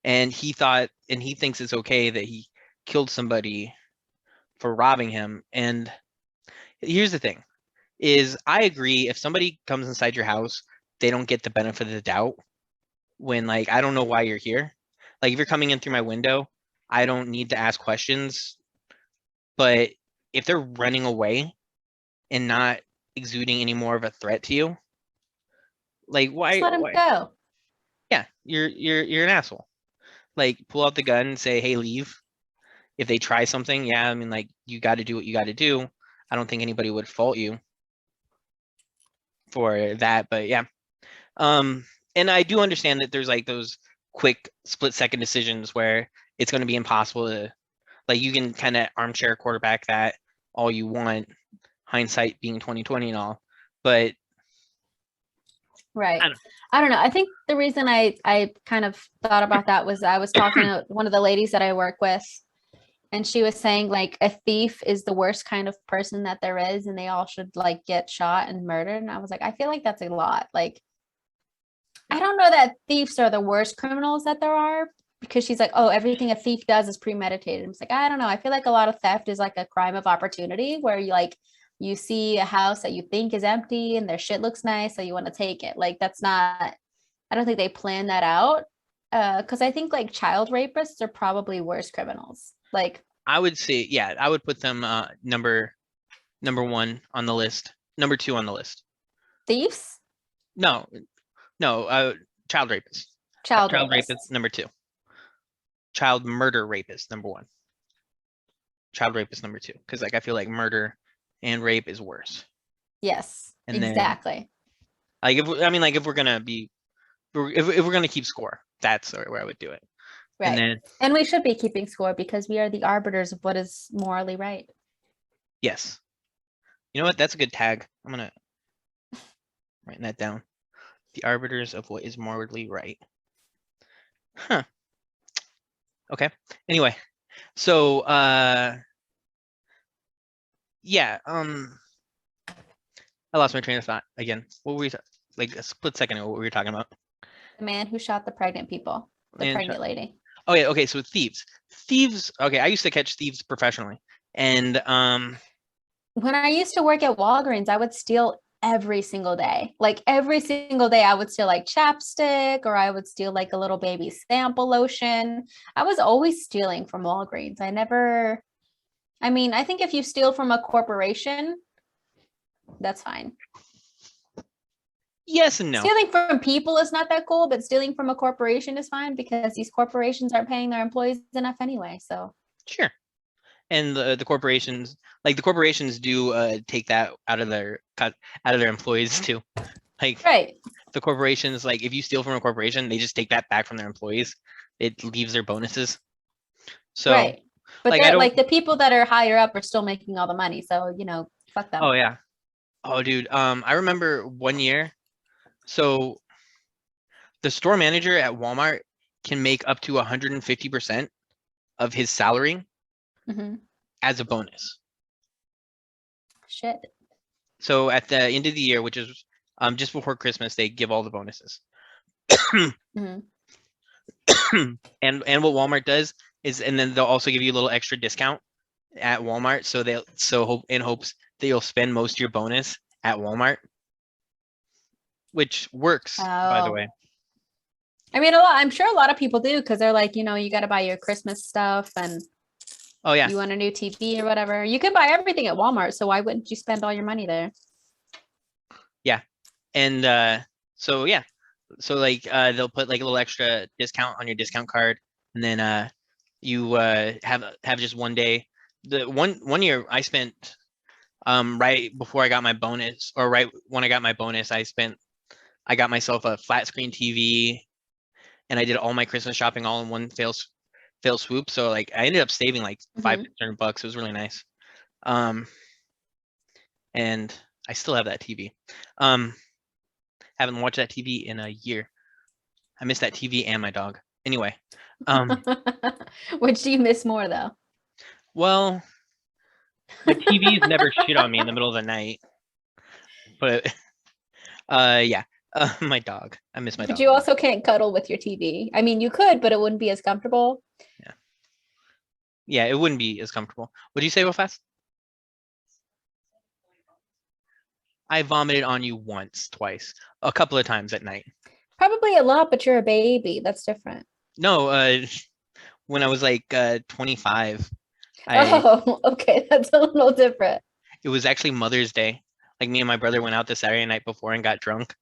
and he thinks it's okay that he killed somebody for robbing him. And here's the thing is, I agree, if somebody comes inside your house, they don't get the benefit of the doubt when like, I don't know why you're here. Like if you're coming in through my window, I don't need to ask questions. But if they're running away and not exuding any more of a threat to you, like Just let him go. Yeah, you're an asshole. Like pull out the gun and say, hey, leave. If they try something, yeah, I mean, like, you got to do what you got to do. I don't think anybody would fault you for that, but yeah. And I do understand that there's like those quick split-second decisions where it's going to be impossible to, like, you can kind of armchair quarterback that all you want, hindsight being 2020 and all, but Right. I don't know. I think the reason I kind of thought about that was I was talking to one of the ladies that I work with, and she was saying like a thief is the worst kind of person that there is, and they all should like get shot and murdered. And I was like, I feel like that's a lot. Like, I don't know that thieves are the worst criminals that there are, because she's like, oh, everything a thief does is premeditated. I'm like, I don't know. I feel like a lot of theft is like a crime of opportunity where you see a house that you think is empty and their shit looks nice, so you want to take it. Like, that's not, I don't think they plan that out. Because I think like child rapists are probably worse criminals. Like, I would say, yeah, I would put them number one on the list, number 2 on the list. Thieves? No, child rapists. Child rapist number 2. Child murder rapist number 1. Child rapist number 2, because like I feel like murder and rape is worse. Yes, and exactly. Then, like if we're gonna be, if we're gonna keep score, that's where I would do it. Right. And we should be keeping score because we are the arbiters of what is morally right. Yes. You know what? That's a good tag. I'm gonna write that down. The arbiters of what is morally right. Huh. Okay. Anyway, so yeah. I lost my train of thought again. What were we like a split second ago? What were we talking about? The man who shot the pregnant people. The pregnant lady. Oh yeah. Okay. So thieves. Okay. I used to catch thieves professionally, and when I used to work at Walgreens, I would steal every single day. Like every single day I would steal like chapstick, or I would steal like a little baby sample lotion. I was always stealing from Walgreens. I mean, I think if you steal from a corporation, that's fine. Yes and no. Stealing from people is not that cool, but stealing from a corporation is fine because these corporations aren't paying their employees enough anyway. So Sure. And the corporations, like the corporations do take that out of their employees too. Like right. the corporations, like if you steal from a corporation, they just take that back from their employees. It leaves their bonuses. So Right. But like I they're don't like the people that are higher up are still making all the money. So, fuck them. Oh yeah. Oh dude. I remember one year. So the store manager at Walmart can make up to 150% of his salary hmm as a bonus. Shit. So at the end of the year, which is just before Christmas, they give all the bonuses. hmm And what Walmart does is, and then they'll also give you a little extra discount at Walmart. So hope in hopes that you'll spend most of your bonus at Walmart, which works, by the Oh. way. I mean, I'm sure a lot of people do because they're like, you got to buy your Christmas stuff and Oh yeah. you want a new TV or whatever. You can buy everything at Walmart. So why wouldn't you spend all your money there? Yeah. And so yeah. So like they'll put like a little extra discount on your discount card, and then you have just one day. The one year I spent right before I got my bonus, or right when I got my bonus, I got myself a flat screen TV, and I did all my Christmas shopping all in one fail swoop. So like I ended up saving like $500. It was really nice. And I still have that TV. Haven't watched that TV in a year. I miss that TV and my dog. Anyway, Which do you miss more though? well, my TV's never shit on me in the middle of the night. But yeah, my dog. I miss my But dog. you also can't cuddle with your TV. I mean, you could, but it wouldn't be as comfortable. Yeah, it wouldn't be as comfortable. What do you say real fast? I vomited on you once, twice, a couple of times at night. Probably a lot, but you're a baby. That's different. No, when I was like 25, Oh, okay. That's a little different. it was actually Mother's Day. Like me and my brother went out the Saturday night before and got drunk.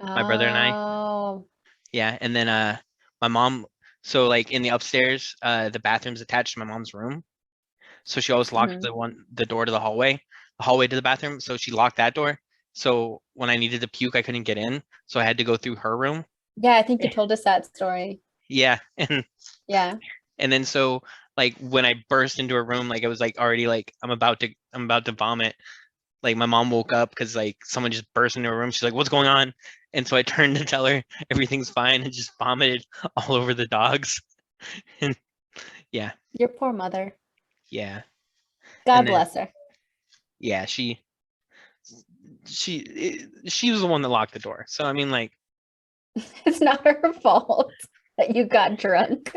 My brother and I. Oh, Yeah, and then my mom. So like in the upstairs, the bathroom's attached to my mom's room. So she always locked the door to the hallway to the bathroom. So she locked that door. So when I needed to puke, I couldn't get in. So I had to go through her room. yeah. I think you told us that story. Yeah, and Yeah. then so like when I burst into her room, like I was like already like I'm about to vomit. Like my mom woke up because like someone just burst into her room. She's like, "What's going on?" And so I turned to tell her everything's fine and just vomited all over the dogs. And yeah, Your poor mother. yeah. God And then, bless her. yeah, she was the one that locked the door. So I mean, like, It's not her fault that you got drunk.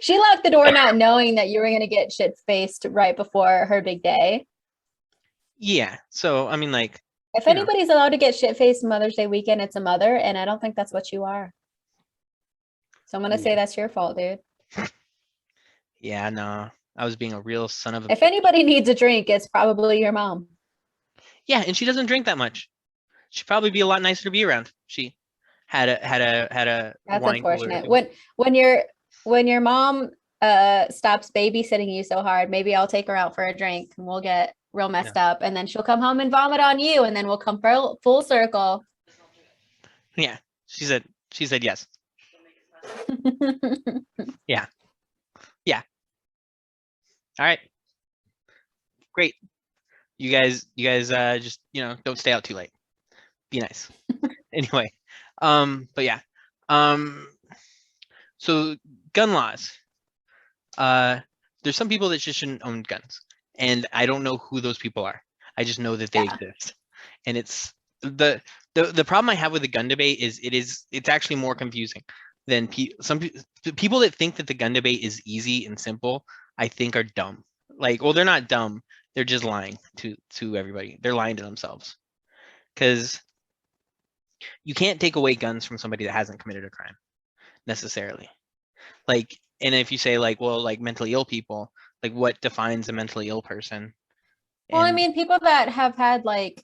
She locked the door not knowing that you were going to get shit faced right before her big day. yeah. So I mean, like, If you know. anybody's allowed to get shit faced Mother's Day weekend, it's a mother, and I don't think that's what you are. So I'm gonna say that's your fault, dude. Yeah, no, I was being a real son of a. If anybody needs a drink, it's probably your mom. Yeah, and she doesn't drink that much. She'd probably be a lot nicer to be around. She had a That's wine cooler. unfortunate. When your mom stops babysitting you so hard, maybe I'll take her out for a drink and we'll get real messed up, and then she'll come home and vomit on you, and then we'll come full circle. Yeah, she said yes. Yeah. All right. Great. You guys just don't stay out too late. Be nice. Anyway, but yeah. So gun laws. There's some people that just shouldn't own guns, and I don't know who those people are. I just know that they exist, and it's the problem I have with the gun debate is it's actually more confusing than people that think that the gun debate is easy and simple. I think are dumb. Like, well, they're not dumb. They're just lying to everybody. They're lying to themselves, because you can't take away guns from somebody that hasn't committed a crime necessarily. Like, and if you say like, well, like mentally ill people, like what defines a mentally ill person? Well, I mean, people that have had like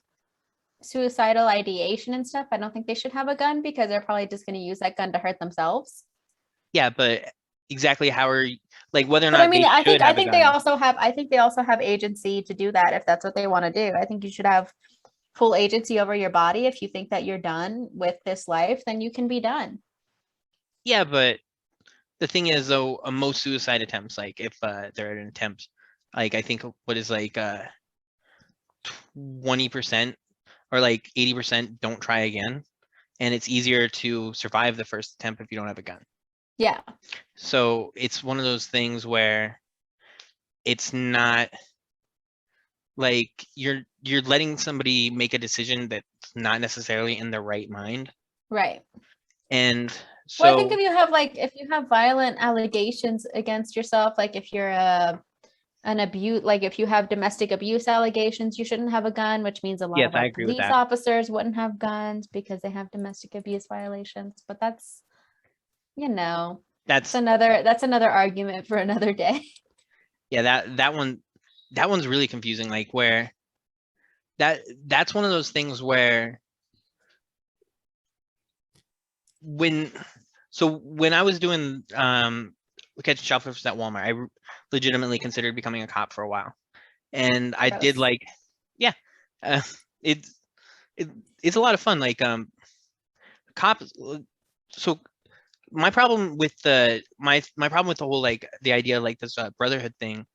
suicidal ideation and stuff, I don't think they should have a gun because they're probably just going to use that gun to hurt themselves. Yeah, but exactly how are you, like whether or But not I mean, they I should have a think they gun. also have agency to do that if that's what they want to do. I think you should have full agency over your body. If you think that you're done with this life, then you can be done. Yeah, but the thing is though, most suicide attempts, like if they're an attempt, like I think what is like 20% or like 80% don't try again, and it's easier to survive the first attempt if you don't have a gun. Yeah. So it's one of those things where it's not like you're letting somebody make a decision that's not necessarily in their right mind. Right. And so well, I think if you have violent allegations against yourself, like if you're an abuse, like if you have domestic abuse allegations, you shouldn't have a gun, which means a lot yes, of I our agree with police that. officers wouldn't have guns because they have domestic abuse violations. But that's, That's another argument for another day. yeah, that one's really confusing. Like where that's one of those things where when I was doing catching shoplifters at Walmart, I legitimately considered becoming a cop for a while, and I did Gross. like uh, it's it's a lot of fun. Like cops. So my problem with the my problem with the whole like the idea like this brotherhood thing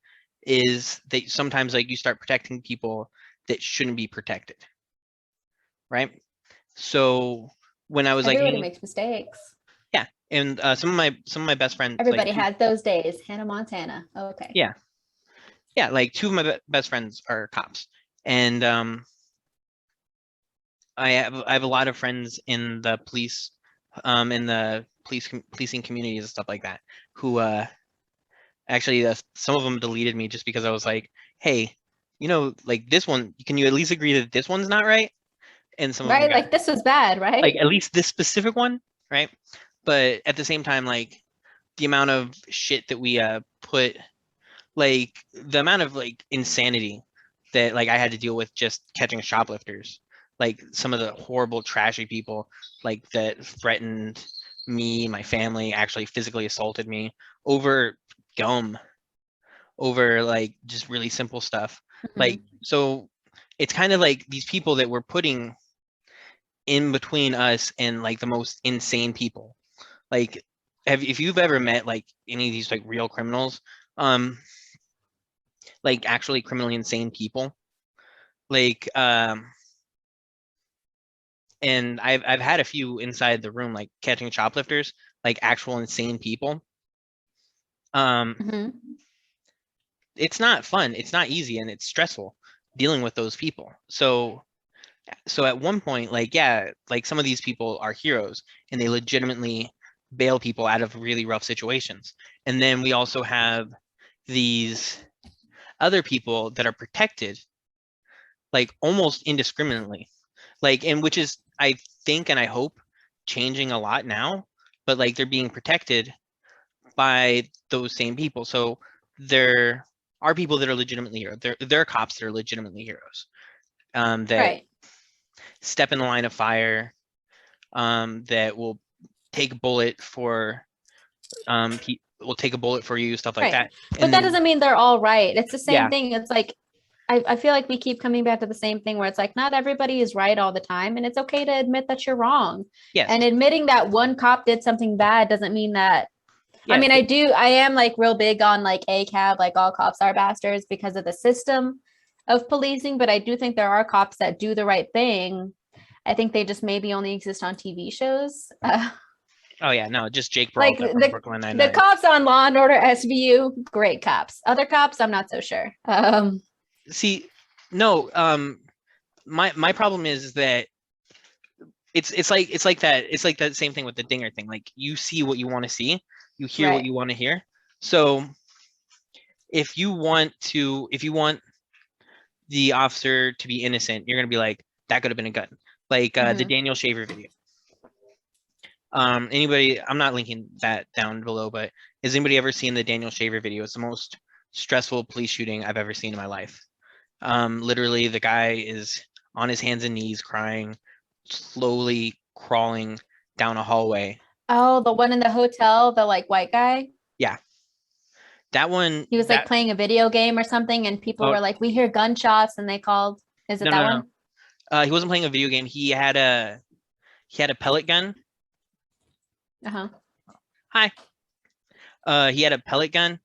is that sometimes like you start protecting people that shouldn't be protected, right? So when I was like Everybody hanging, makes mistakes. yeah, and some of my best friends, Everybody like had those days. Hannah Montana. Okay. yeah, like two of my best friends are cops, and I have a lot of friends in the police, in the policing communities and stuff like that, who actually some of them deleted me just because I was like, hey, like this one, can you at least agree that this one's not right? And some of them Right? got Like this was bad, right? like at least this specific one, right? But at the same time, like the amount of shit that we put, like the amount of like insanity that like I had to deal with just catching shoplifters, like some of the horrible trashy people like that threatened me, my family, actually physically assaulted me over gum, over like just really simple stuff. Like so it's kind of like these people that we're putting in between us and like the most insane people. Like if you've ever met like any of these like real criminals, like actually criminally insane people, like and I've had a few inside the room like catching shoplifters, like actual insane people. Mhm. It's not fun, it's not easy, and it's stressful dealing with those people. So at one point, like yeah, like some of these people are heroes and they legitimately bail people out of really rough situations. And then we also have these other people that are protected like almost indiscriminately, like, and which is I think and I hope changing a lot now, but like they're being protected by those same people. So there are people that are legitimately heroes. There are cops that are legitimately heroes, that Right. step in the line of fire, that will take a bullet for will take a bullet for you, stuff like Right. that. But And that then doesn't mean they're all right. It's the same yeah, thing. It's like I feel like we keep coming back to the same thing where it's like not everybody is right all the time, and it's okay to admit that you're wrong. yes, And admitting that one cop did something bad doesn't mean that I yeah, mean, I am like real big on like ACAB, like all cops are bastards because of the system of policing, but I do think there are cops that do the right thing. I think they just maybe only exist on TV shows. oh yeah, no, just Jake Like Peralta from Brooklyn the Nine-Nine. cops on Law and Order SVU, great cops. Other cops, I'm not so sure. See, no, my problem is that it's like that same thing with the dinger thing. Like you see what you want to see, you hear what Right. you want to hear. So if you want the officer to be innocent, you're gonna be like, that could have been a gun. Like the Daniel Shaver video. Anybody, I'm not linking that down below, but has anybody ever seen the Daniel Shaver video? It's the most stressful police shooting I've ever seen in my life. Literally the guy is on his hands and knees, crying, slowly crawling down a hallway. Oh, the one in the hotel, the like white guy. That one, He was like playing a video game or something, and people Oh. were like, "We hear gunshots," and they called. Is it No, that no, one? no. He wasn't playing a video game. He had a pellet gun. Uh-huh. He had a pellet gun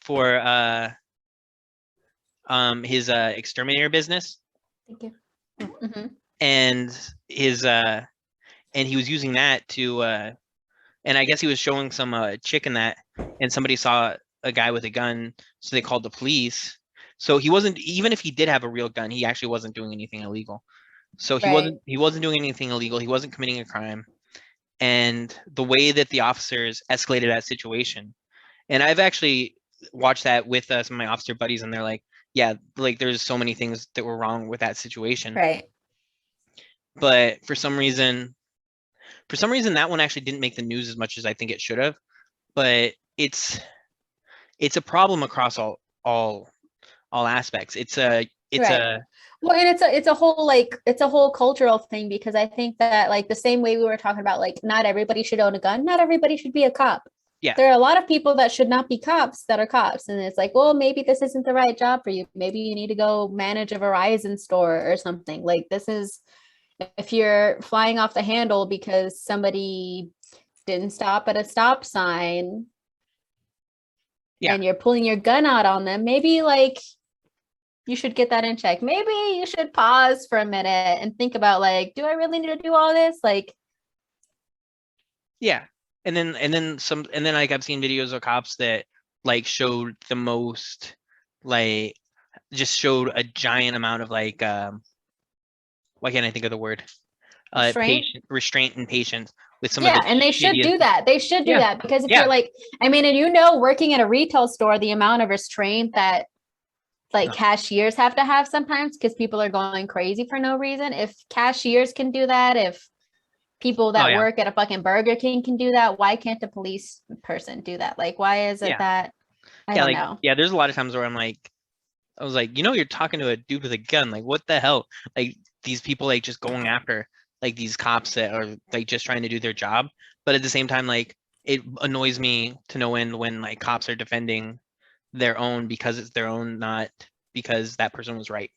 for his exterminator business, Thank you. Mm-hmm. and his and he was using that to and I guess he was showing some chick in that, and somebody saw a guy with a gun, so they called the police. So he wasn't, even if he did have a real gun, he actually wasn't doing anything illegal. So he Right. wasn't doing anything illegal. He wasn't committing a crime. And the way that the officers escalated that situation, and I've actually watched that with some of my officer buddies, and they're like, yeah, like there's so many things that were wrong with that situation. Right. But for some reason that one actually didn't make the news as much as I think it should have. But it's a problem across all aspects. Well, and it's a whole cultural thing, because I think that like the same way we were talking about, like not everybody should own a gun, not everybody should be a cop. Yeah. There are a lot of people that should not be cops that are cops, and it's like, well, maybe this isn't the right job for you. Maybe you need to go manage a Verizon store or something. Like this is, if you're flying off the handle because somebody didn't stop at a stop sign, Yeah. and you're pulling your gun out on them, maybe like you should get that in check. Maybe you should pause for a minute and think about like, do I really need to do all this? Like, yeah. And then like I've seen videos of cops that like showed the most, like just showed a giant amount of like why can't I think of the word? Restraint and patience with some of the and they should do shittiest- that. They should do Yeah. that, because if Yeah. you're like, I mean, and you know, working at a retail store, the amount of restraint that like No. cashiers have to have sometimes, because people are going crazy for no reason. If cashiers can do that, if people that yeah. work at a fucking Burger King can do that, why can't a police person do that? Like, why is it Yeah. that I Yeah, don't like know? yeah, there's a lot of times where I was like, you're talking to a dude with a gun. Like, what the hell? Like these people like just going after like these cops that are like just trying to do their job. But at the same time, like it annoys me to no end when like cops are defending their own because it's their own, not because that person was right.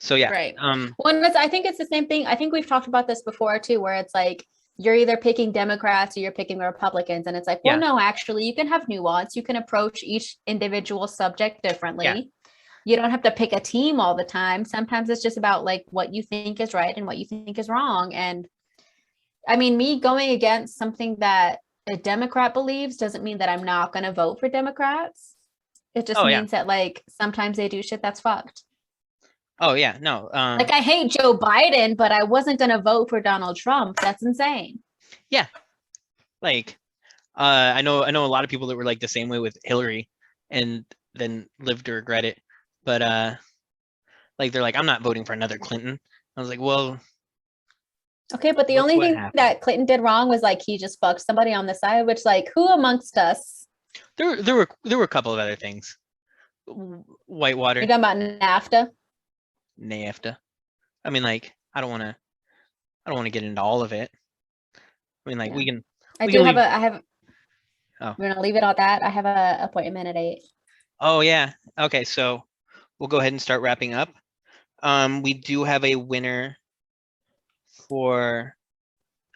So yeah. Right. I think it's the same thing. I think we've talked about this before too, where it's like you're either picking Democrats or you're picking Republicans. And it's like, well, no, actually, you can have nuance. You can approach each individual subject differently. Yeah. You don't have to pick a team all the time. Sometimes it's just about like what you think is right and what you think is wrong. And I mean, me going against something that a Democrat believes doesn't mean that I'm not going to vote for Democrats. It just means that like sometimes they do shit that's fucked. Oh yeah, no. Like I hate Joe Biden, but I wasn't gonna vote for Donald Trump. That's insane. Yeah. Like I know a lot of people that were like the same way with Hillary and then lived to regret it. But like they're like, I'm not voting for another Clinton. I was like, well, okay, but the only thing that Clinton did wrong was like he just fucked somebody on the side, which like who amongst us? There were a couple of other things. Whitewater. You talking about NAFTA. I mean, like, I don't want to get into all of it. I mean, like, we can. We're gonna leave it at that. I have a appointment at 8. Oh yeah. Okay, so we'll go ahead and start wrapping up. We do have a winner for.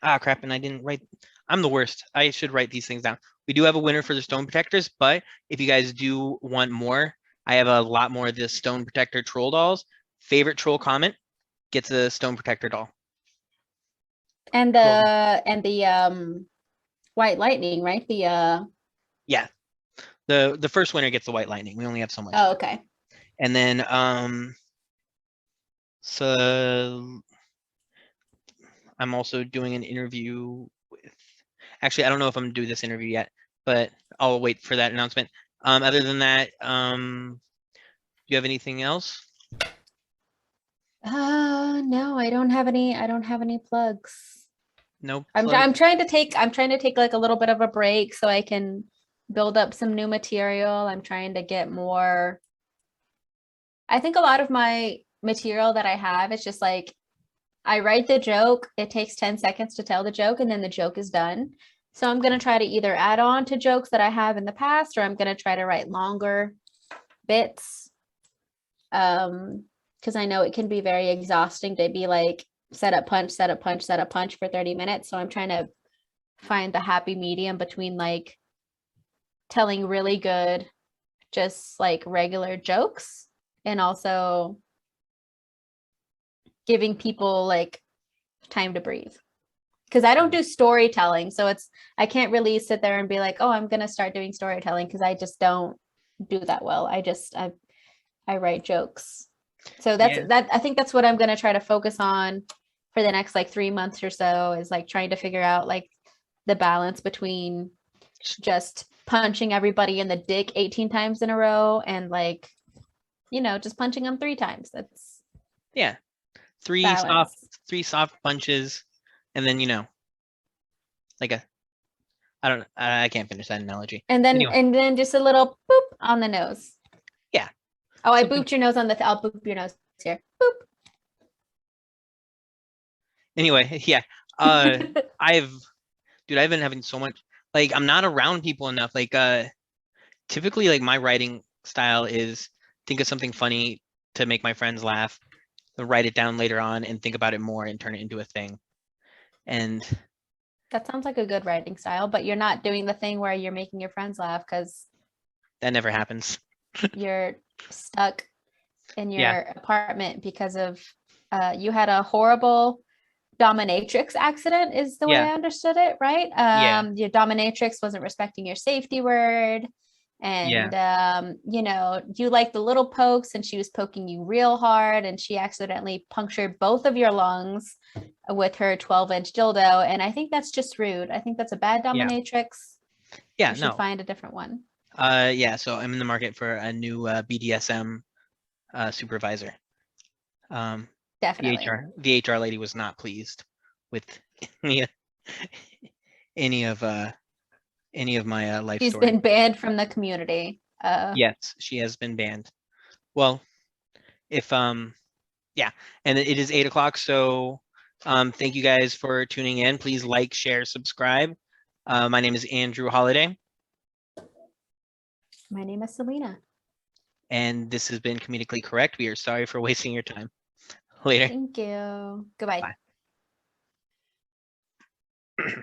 Crap! And I didn't write. I'm the worst. I should write these things down. We do have a winner for the stone protectors, but if you guys do want more, I have a lot more of the stone protector troll dolls. Favorite troll comment gets a stone protector doll. And the white lightning, right? Yeah. The first winner gets the white lightning. We only have so much. Oh, okay. And then so I'm also doing an interview with, actually I don't know if I'm gonna do this interview yet, but I'll wait for that announcement. Other than that, do you have anything else? No, I don't have any plugs. Nope. I'm trying to take like a little bit of a break so I can build up some new material. I'm trying to get more. I think a lot of my material that I have. It's just like I write the joke, it takes 10 seconds to tell the joke, and then the joke is done. So I'm going to try to either add on to jokes that I have in the past, or I'm going to try to write longer bits. Because I know it can be very exhausting to be like set up, punch, set up, punch, set up, punch for 30 minutes. So I'm trying to find the happy medium between like telling really good, just like regular jokes, and also giving people like time to breathe. Because I don't do storytelling, so I can't really sit there and be like, oh, I'm gonna start doing storytelling, because I just don't do that well. I write jokes. So I think that's what I'm gonna try to focus on for the next like 3 months or so, is like trying to figure out like the balance between just punching everybody in the dick 18 times in a row and like, just punching them 3 times. That's three balance. soft punches, and then like I can't finish that analogy. And then Anyway. just a little boop on the nose. Yeah. Oh, I Something- booped your nose on I'll boop your nose here. Boop. Anyway, yeah. I've been having so much, like, I'm not around people enough. Like, typically, like, my writing style is think of something funny to make my friends laugh, write it down later on, and think about it more and turn it into a thing. And That sounds like a good writing style, but you're not doing the thing where you're making your friends laugh because that never happens. you're stuck in your Yeah. apartment because of you had a horrible dominatrix accident, is the way Yeah. I understood it, right? Yeah. Your dominatrix wasn't respecting your safety word, and you like the little pokes, and she was poking you real hard, and she accidentally punctured both of your lungs with her 12-inch dildo, and I think that's just rude. I think that's a bad dominatrix. Yeah. You should find a different one. Yeah. So I'm in the market for a new BDSM supervisor. Definitely. The HR lady was not pleased with any of my life She's story. been banned from the community. Yes, she has been banned. Well, if yeah, and it is 8 o'clock, so thank you guys for tuning in. Please like, share, subscribe. My name is Andrew Holiday. My name is Selena. And this has been Comedically Correct. We are sorry for wasting your time. Later. Thank you. Goodbye. Bye.